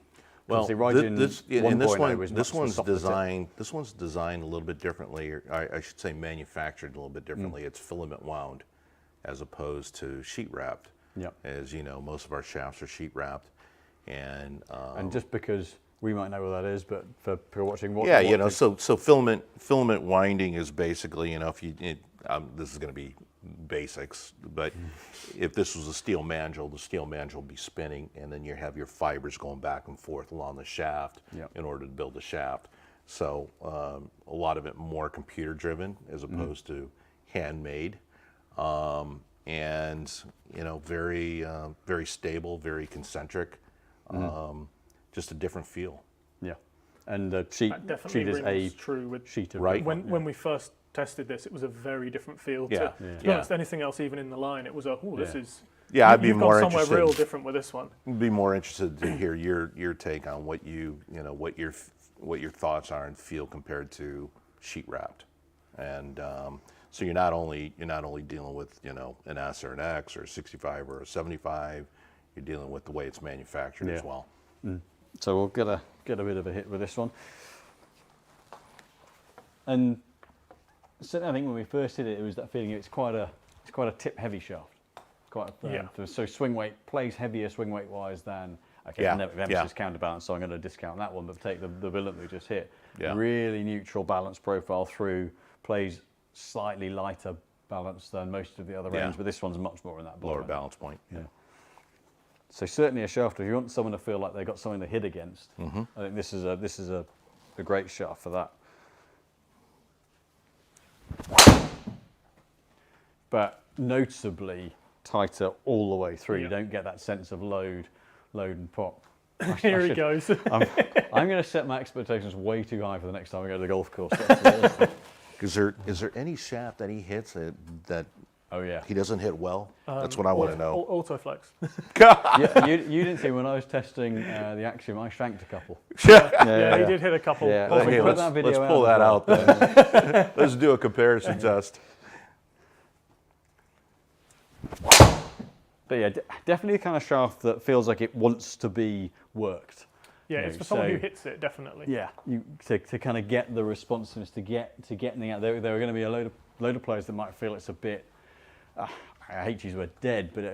Well, this one's designed a little bit differently, or I should say manufactured a little bit differently. It's filament wound as opposed to sheet wrapped. Yep. As you know, most of our shafts are sheet wrapped, and just because we might know what that is, but for people watching, so filament winding is basically, if you this is going to be basics, but if this was a steel mandrel, the steel mandrel will be spinning, and then you have your fibers going back and forth along the shaft in order to build the shaft. So a lot of it more computer driven as opposed to handmade, and very very stable, very concentric, just a different feel. Yeah, and the sheet is a true with sheet of right. When we first tested this, it was a very different feel. To be honest, anything else, even in the line, it was this is. Yeah, I'd be more interested. Somewhere real different with this one. I'd be more interested to hear your take on what what your thoughts are and feel compared to sheet wrapped, and So you're not only dealing with, you know, an S or an X or a 65 or a 75, you're dealing with the way it's manufactured as well. So we'll get a bit of a hit with this one. And certainly I think when we first did it, it was that feeling it's quite a tip heavy shaft. So swing weight plays heavier swing weight wise than Nemesis counterbalance, so I'm going to discount that one, but take the billet we just hit. Really neutral balance profile through, plays slightly lighter balance than most of the other range, but this one's much more in that lower balance point. So certainly a shaft, if you want someone to feel like they've got something to hit against, I think this is a great shaft for that. But noticeably tighter all the way through. You don't get that sense of load and pop. Here he goes. I'm going to set my expectations way too high for the next time I go to the golf course. Is there any shaft that he hits that he doesn't hit well? That's what I want to know. Autoflex. You didn't see when I was testing the Axiom, I shanked a couple. He did hit a couple. Hey, let's pull that out then. Let's do a comparison test. But yeah, definitely a kind of shaft that feels like it wants to be worked. Yeah, it's for someone who hits it, definitely. Yeah, to kind of get the responsiveness, to get anything out. There are going to be a load of players that might feel it's a bit. I hate to use the word dead, but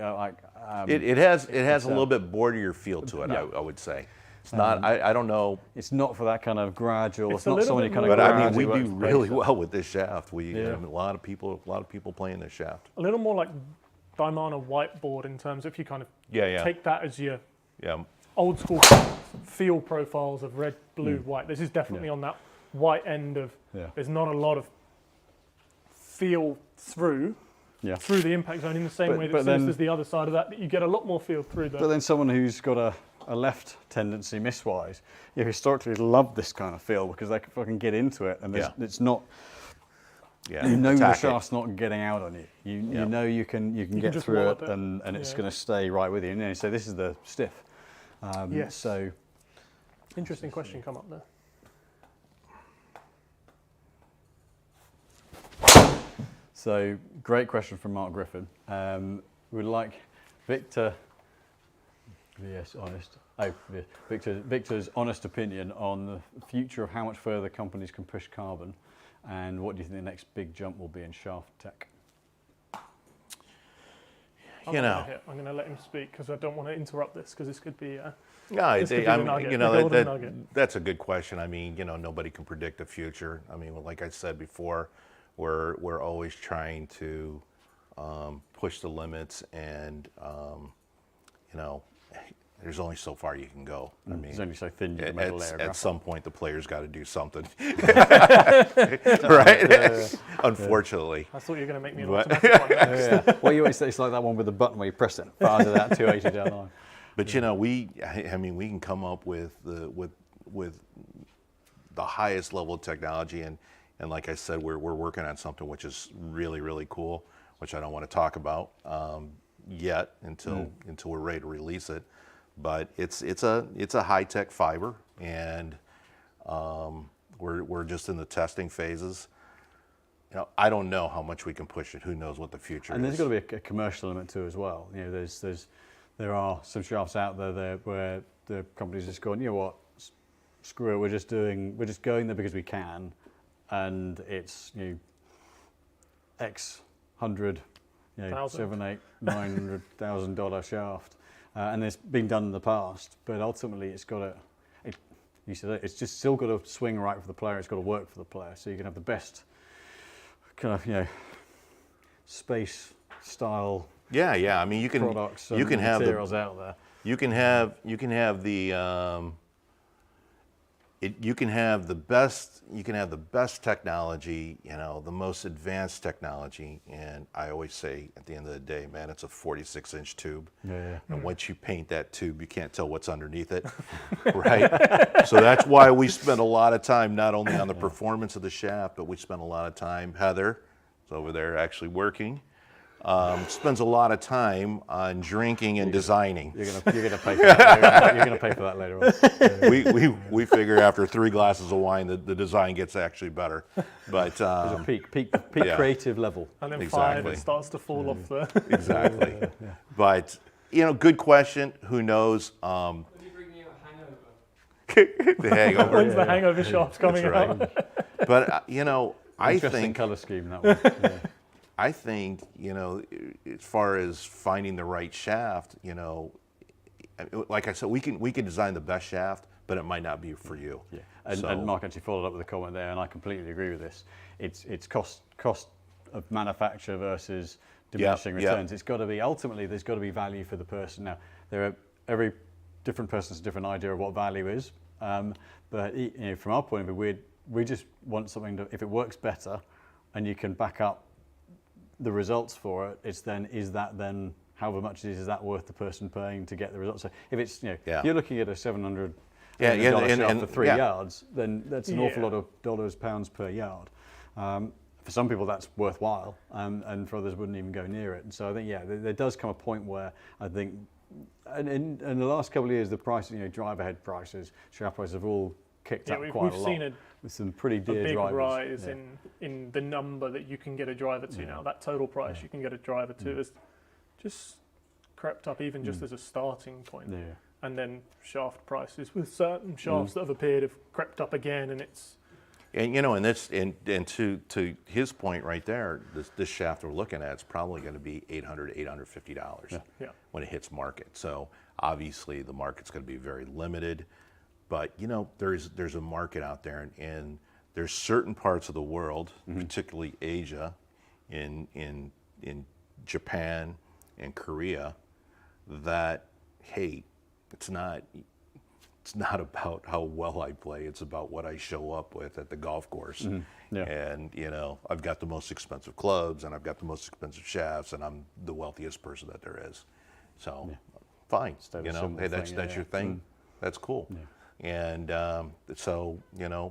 it has a little bit border feel to it. I would say it's not. I don't know. It's not for that kind of gradual. It's not so many kind of. But I mean, we do really well with this shaft. A lot of people playing this shaft. A little more like Dimana whiteboard in terms of if you kind of take that as your old school feel profiles of red, blue, white. This is definitely on that white end of. There's not a lot of feel through the impact zone in the same way that Sinister's the other side of that. You get a lot more feel through that. But then someone who's got a left tendency miswise, historically loved this kind of feel because they can fucking get into it, and it's not. You know the shaft's not getting out on you. You know you can get through it, and it's going to stay right with you. And so this is the stiff. So interesting question come up there. So great question from Mark Griffin. We'd like Victor. Yes, honest. Victor's honest opinion on the future of how much further companies can push carbon, and what do you think the next big jump will be in shaft tech? I'm going to let him speak because I don't want to interrupt this because this could be. That's a good question. I mean, nobody can predict the future. I mean, like I said before, we're always trying to push the limits, and there's only so far you can go. I mean, it's only so thin you can make a layer. At some point, the player's got to do something, right? Unfortunately. I thought you were going to make me an automatic one next. Well, you always say it's like that one with the button where you press it, fires it out 280 down the line. But we can come up with the highest level of technology, and like I said, we're working on something which is really, really cool, which I don't want to talk about yet until we're ready to release it. But it's a high tech fiber, and we're just in the testing phases. I don't know how much we can push it. Who knows what the future is? And there's got to be a commercial element too as well. There are some shafts out there where the companies just going, you know what, screw it, we're just going there because we can, and it's X $100, $700,000, $800,000, $900,000 shaft. And it's been done in the past, but ultimately it's got to. You said it's just still got to swing right for the player. It's got to work for the player, so you can have the best kind of space style. I mean, you can products and have materials out there. You can have the best technology, the most advanced technology, and I always say at the end of the day, man, it's a 46-inch tube. And once you paint that tube, you can't tell what's underneath it, right? So that's why we spend a lot of time not only on the performance of the shaft, but we spend a lot of time. Heather is over there actually working spends a lot of time on drinking and designing. You're gonna pay for that. You're gonna pay for that later on. We figure after 3 glasses of wine, the design gets actually better. But There's a peak yeah. creative level. And then Exactly. 5, it starts to fall off the... exactly. But good question. Who knows? When you bring me a hangover. The hangover. When's the hangover shafts coming That's right. out? But I Interesting think color scheme that one. Yeah. I think, as far as finding the right shaft, like I said, we can design the best shaft, but it might not be for you. Yeah. And Mark actually followed up with a comment there, and I completely agree with this. It's cost of manufacture versus diminishing returns. It's got to be, ultimately, there's got to be value for the person. Now, every different person has a different idea of what value is, but from our point of view, we just want something that, if it works better, and you can back up the results for it, is that then however much is that worth the person paying to get the results? So if it's if you're looking at a $700 shaft for 3 yards, then that's an awful lot of dollars, pounds per yard. For some people that's worthwhile, and for others wouldn't even go near it. And so I think there does come a point where I think, and in the last couple of years, the prices, driver head prices, shaft prices have all kicked up quite a lot. We've seen with some pretty dear big drivers. rise in the number that you can get a driver to now. That total price you can get a driver to has just crept up, even just as a starting point. Yeah. And then shaft prices with certain shafts that have appeared have crept up again, and it's. And and to his point right there, this shaft we're looking at is probably going to be $800, $850 when it hits market. So obviously the market's going to be very limited. But there's a market out there, and there's certain parts of the world, particularly Asia, in Japan and Korea, that it's not about how well I play. It's about what I show up with at the golf course. Yeah. And I've got the most expensive clubs, and I've got the most expensive shafts, and I'm the wealthiest person that there is. So fine, hey, that's your thing. That's cool. Yeah. And so,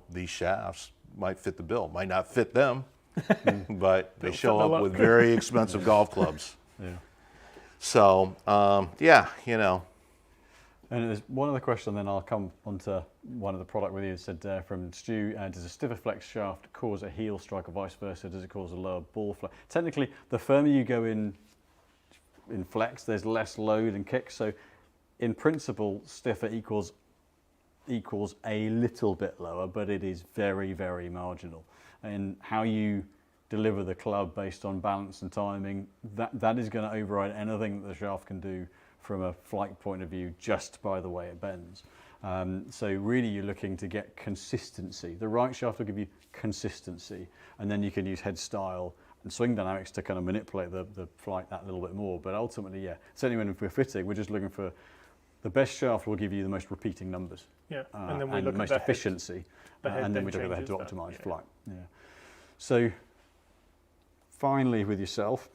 these shafts might fit the bill. Might not fit them, but they show up with very expensive golf clubs. Yeah. So, And there's one other question, then I'll come onto one of the product with you. It said from Stu, does a stiffer flex shaft cause a heel strike or vice versa? Does it cause a lower ball flight? Technically, the firmer you go in flex, there's less load and kick. So in principle, stiffer equals a little bit lower, but it is very, very marginal. And how you deliver the club based on balance and timing, that is going to override anything that the shaft can do from a flight point of view, just by the way it bends. So really you're looking to get consistency. The right shaft will give you consistency, and then you can use head style and swing dynamics to kind of manipulate the flight that little bit more. But ultimately, certainly when we're fitting, we're just looking for the best shaft will give you the most repeating numbers. Yeah, and then we the look at most the efficiency, and then we look at the head to optimize flight. Yeah. So finally, with yourself,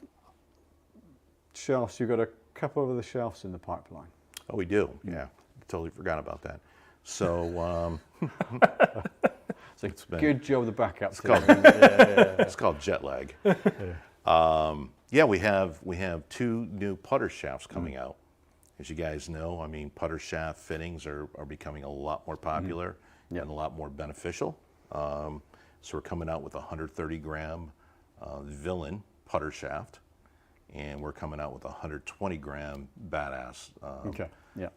shafts, you've got a couple of other shafts in the pipeline. Oh, we do. Yeah, totally forgot about that. So, it's a good job of the backup. It's called jet lag. We have 2 new putter shafts coming out. As you guys know, putter shaft fittings are becoming a lot more popular and a lot more beneficial. So we're coming out with a 130-gram Villain putter shaft, and we're coming out with a 120-gram Badass.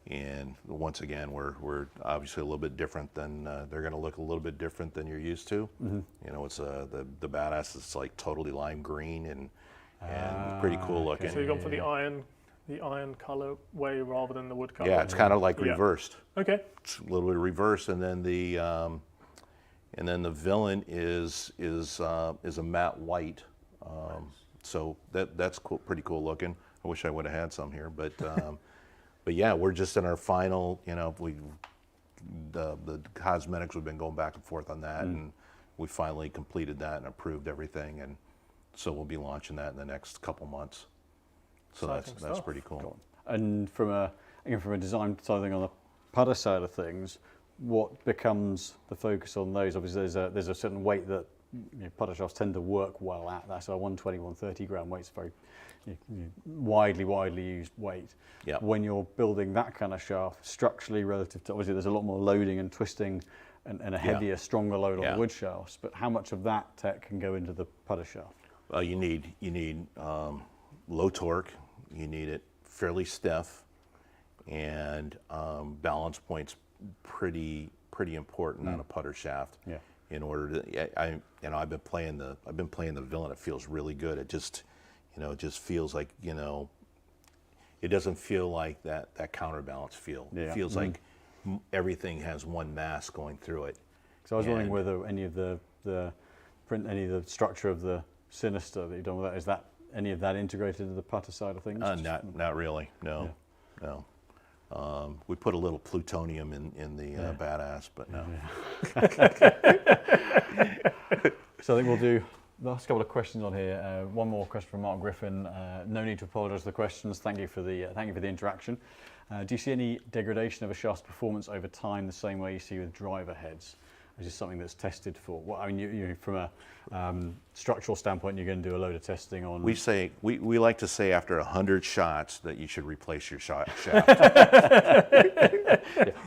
And once again, we're obviously a little bit different than they're going to look a little bit different than you're used to. It's the Badass is like totally lime green and pretty cool looking. So you've gone for the iron color way rather than the wood color. Yeah, it's kind of like reversed. Okay. It's a little bit reversed, and then the Villain is a matte white. So that's cool, pretty cool looking. I wish I would have had some here, but we're just in our final. The cosmetics, we've been going back and forth on that, and we finally completed that and approved everything, and so we'll be launching that in the next couple months. So that's pretty cool. And from a design side of thing, on the putter side of things, what becomes the focus on those? Obviously, there's a certain weight that putter shafts tend to work well at that. So 120, 130 gram weight's very widely used weight. Yep. When you're building that kind of shaft, structurally relative to, obviously there's a lot more loading and twisting and a heavier, stronger load on the wood shafts, but how much of that tech can go into the putter shaft? Well, you need low torque, you need it fairly stiff, and balance points pretty important on a putter shaft. Yeah. In order to, I've been playing the villain. It feels really good. It just, it just feels like, it doesn't feel like that counterbalance feel. Yeah. It feels like everything has one mass going through it. So I was wondering whether any of the structure of the Sinister that you've done with that, is that any of that integrated into the putter side of things? Not really. No, no. We put a little plutonium in the badass, but no. So I think we'll do the last couple of questions on here. One more question from Mark Griffin. No need to apologise for the questions. Thank you for the interaction. Do you see any degradation of a shaft's performance over time, the same way you see with driver heads? Is this something that's tested for? Well, I mean, you from a structural standpoint, you're going to do a load of testing on. We like to say after 100 shots that you should replace your shaft.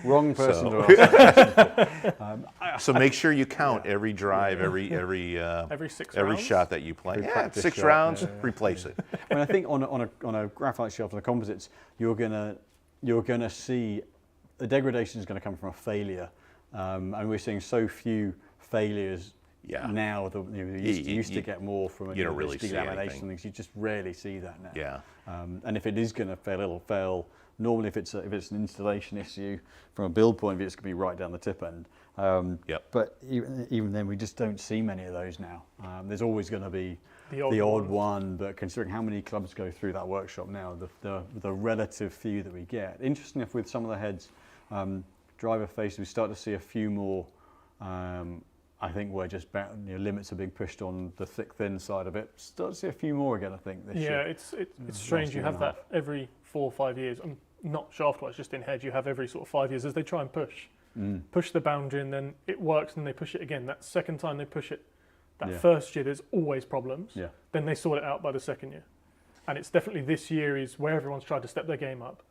Wrong person to ask. So make sure you count every drive, every 6 rounds? shot that you play. Every Yeah, practice 6 shot, rounds, replace it. I mean, I think on a graphite shaft on the composites, you're gonna see the degradation is going to come from a failure, and we're seeing so few failures now. You used to get more from you don't really see delamination anything. things. You just rarely see that now. Yeah. And if it is going to fail, it'll fail. Normally, if it's an installation issue, from a build point of view, it's going to be right down the tip end. But even then, we just don't see many of those now. There's always going to be the odd one, but considering how many clubs go through that workshop now, the relative few that we get. Interesting enough, with some of the heads, driver faces, we start to see a few more. I think where just limits are being pushed on the thick-thin side of it. Start to see a few more again, I think, this year. It's strange. You have that every 4 or 5 years. Not shaft-wise, just in head. You have every sort of 5 years as they try and push the boundary, and then it works, and they push it again. That second time they push it, first year there's always problems. Yeah. Then they sort it out by the second year, and it's definitely this year is where everyone's tried to step their game up.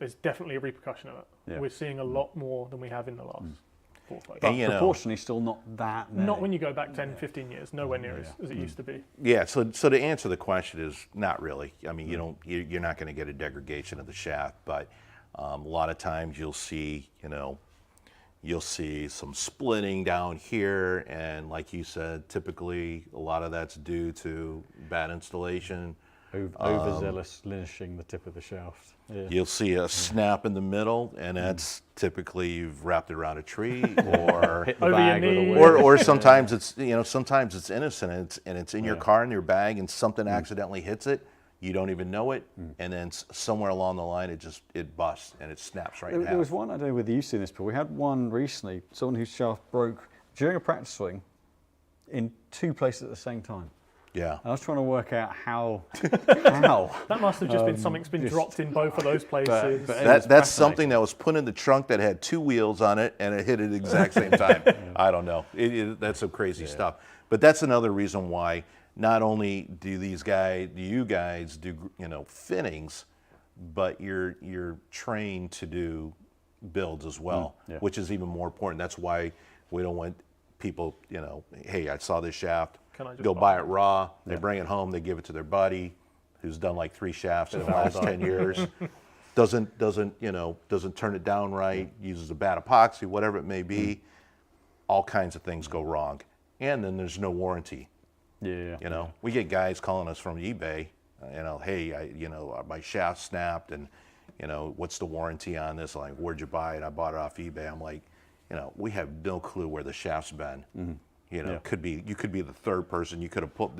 There's definitely a repercussion of it. Yeah. We're seeing a lot more than we have in the last 4 or 5 years. But proportionally still not that many. Not when you go back 10, 15 years, nowhere near as it used to be. Yeah, so to answer the question is not really. I mean, you're not going to get a degradation of the shaft, but a lot of times you'll see some splitting down here, and like you said, typically a lot of that's due to bad installation. Overzealous linishing the tip of the shaft. Yeah. You'll see a snap in the middle, and that's typically you've wrapped it around a tree, or Hit the over bag your with a knee. whip. or sometimes it's sometimes it's innocent, and it's in your car in your bag, and something accidentally hits it. You don't even know it, and then somewhere along the line it busts and it snaps right in half. There was one, I don't know whether you've seen this, but we had one recently, someone whose shaft broke during a practice swing in 2 places at the same time. Yeah. I was trying to work out how. That must have just been something's been dropped in both of those places. That's something that was put in the trunk that had 2 wheels on it, and it hit at the exact same time. I don't know. That's some crazy stuff. But that's another reason why not only do you guys do fittings, but you're trained to do builds as well, which is even more important. That's why we don't want people, hey, I saw this shaft. Go buy it raw. They bring it home. They give it to their buddy, who's done like 3 shafts in the last 10 years. Doesn't turn it down right. Uses a bad epoxy, whatever it may be. All kinds of things go wrong, and then there's no warranty. We get guys calling us from eBay. Hey, my shaft snapped, and what's the warranty on this? Like, where'd you buy it? I bought it off eBay. I'm like, we have no clue where the shaft's been. You could be the third person. You could have pulled.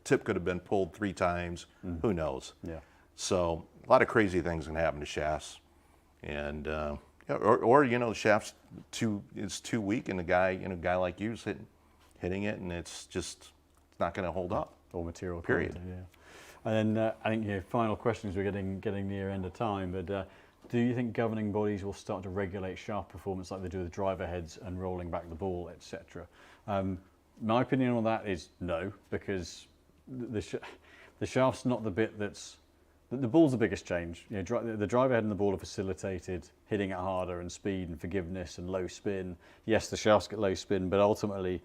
Tip could have been pulled 3 times. Who knows? Yeah. So a lot of crazy things can happen to shafts, and or the shaft's too weak, and the guy like you's hitting it, and it's not going to hold up. Or material. Period. Content, yeah. And then I think your final questions. We're getting near end of time, but. Do you think governing bodies will start to regulate shaft performance like they do with driver heads and rolling back the ball, etc.? My opinion on that is no, because the shaft's not the bit that's... The ball's the biggest change. You know, the driver head and the ball are facilitated hitting it harder and speed and forgiveness and low spin. Yes, the shafts get low spin, but ultimately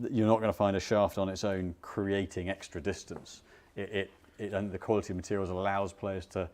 you're not going to find a shaft on its own creating extra distance. And the quality of materials allows players to,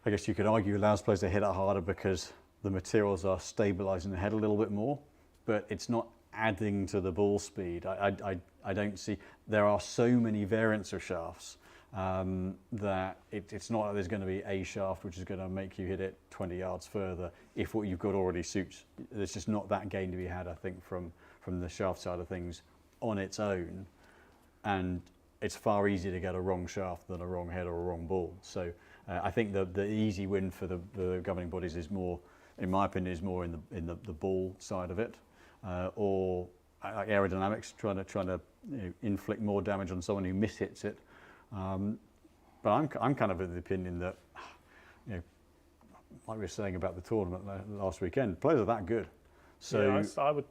I guess you could argue, allows players to hit it harder because the materials are stabilising the head a little bit more, but it's not adding to the ball speed. I don't see... There are so many variants of shafts that it's not like there's going to be a shaft which is going to make you hit it 20 yards further if what you've got already suits. There's just not that gain to be had, I think, from the shaft side of things on its own, and it's far easier to get a wrong shaft than a wrong head or a wrong ball. So I think the easy win for the governing bodies is more, in my opinion, is more in the ball side of it, or like aerodynamics, trying to inflict more damage on someone who mishits it. But I'm kind of of the opinion that, like we were saying about the tournament last weekend, players are that good. So yeah,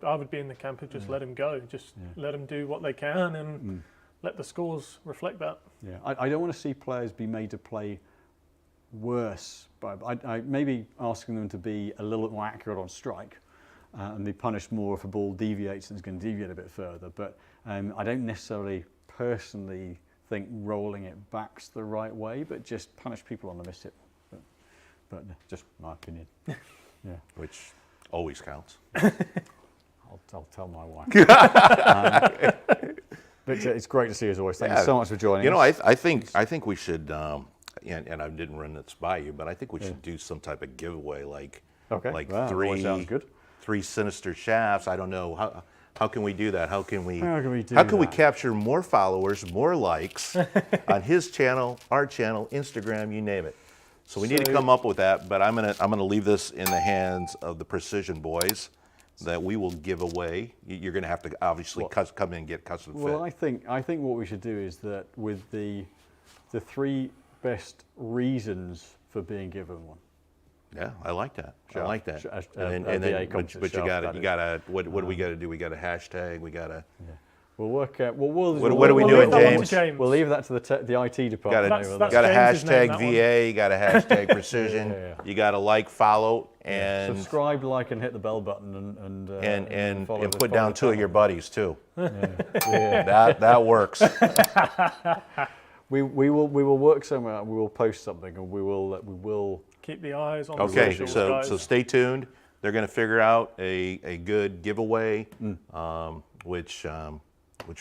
I would be in the camp of just let them go, just let them do what they can, and let the scores reflect that. Yeah, I don't want to see players be made to play worse, but I maybe asking them to be a little bit more accurate on strike, and be punished more if a ball deviates and is going to deviate a bit further. But I don't necessarily personally think rolling it back's the right way, but just punish people on the miss hit. But just my opinion. Yeah, Which always counts. I'll tell my wife. But it's great to see you as always. Thank you so much for joining us. I think we should, and I didn't run this by you, but I think we should do some type of giveaway, like sounds good. 3 Sinister shafts. I don't know how can we do that? How can we capture more followers, more likes on his channel, our channel, Instagram, you name it. So we need to come up with that. But I'm gonna leave this in the hands of the Precision boys, that we will give away. You're gonna have to obviously come in and get custom fit. Well, I think what we should do is that with the 3 best reasons for being given one. Yeah, I like that. I like that. But you gotta. What do we gotta do? We got a hashtag. We gotta. Yeah. We'll work out. What are we doing, James? We'll leave that to the IT department. Got a hashtag VA. You got a hashtag Precision. You got to like, follow, and subscribe, like, and hit the bell button, and put down 2 of your buddies too. That works. We will work somewhere out. We will post something, and we will keep the eyes on. Okay, the socials, so stay tuned. They're going to figure out a good giveaway, which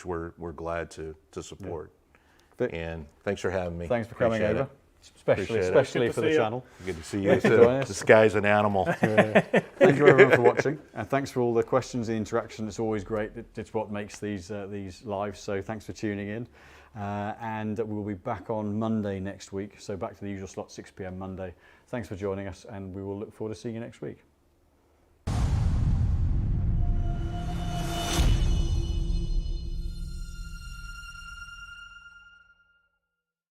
we're glad to support. Yeah. And thanks for having me. Thanks for coming over, especially for the channel. Good to see you too. This guy's an animal. Thank you everyone for watching, and thanks for all the questions, the interaction. It's always great. It's what makes these lives. So thanks for tuning in. And we'll be back on Monday next week. So back to the usual slot, 6 p.m. Monday. Thanks for joining us, and we will look forward to seeing you next week.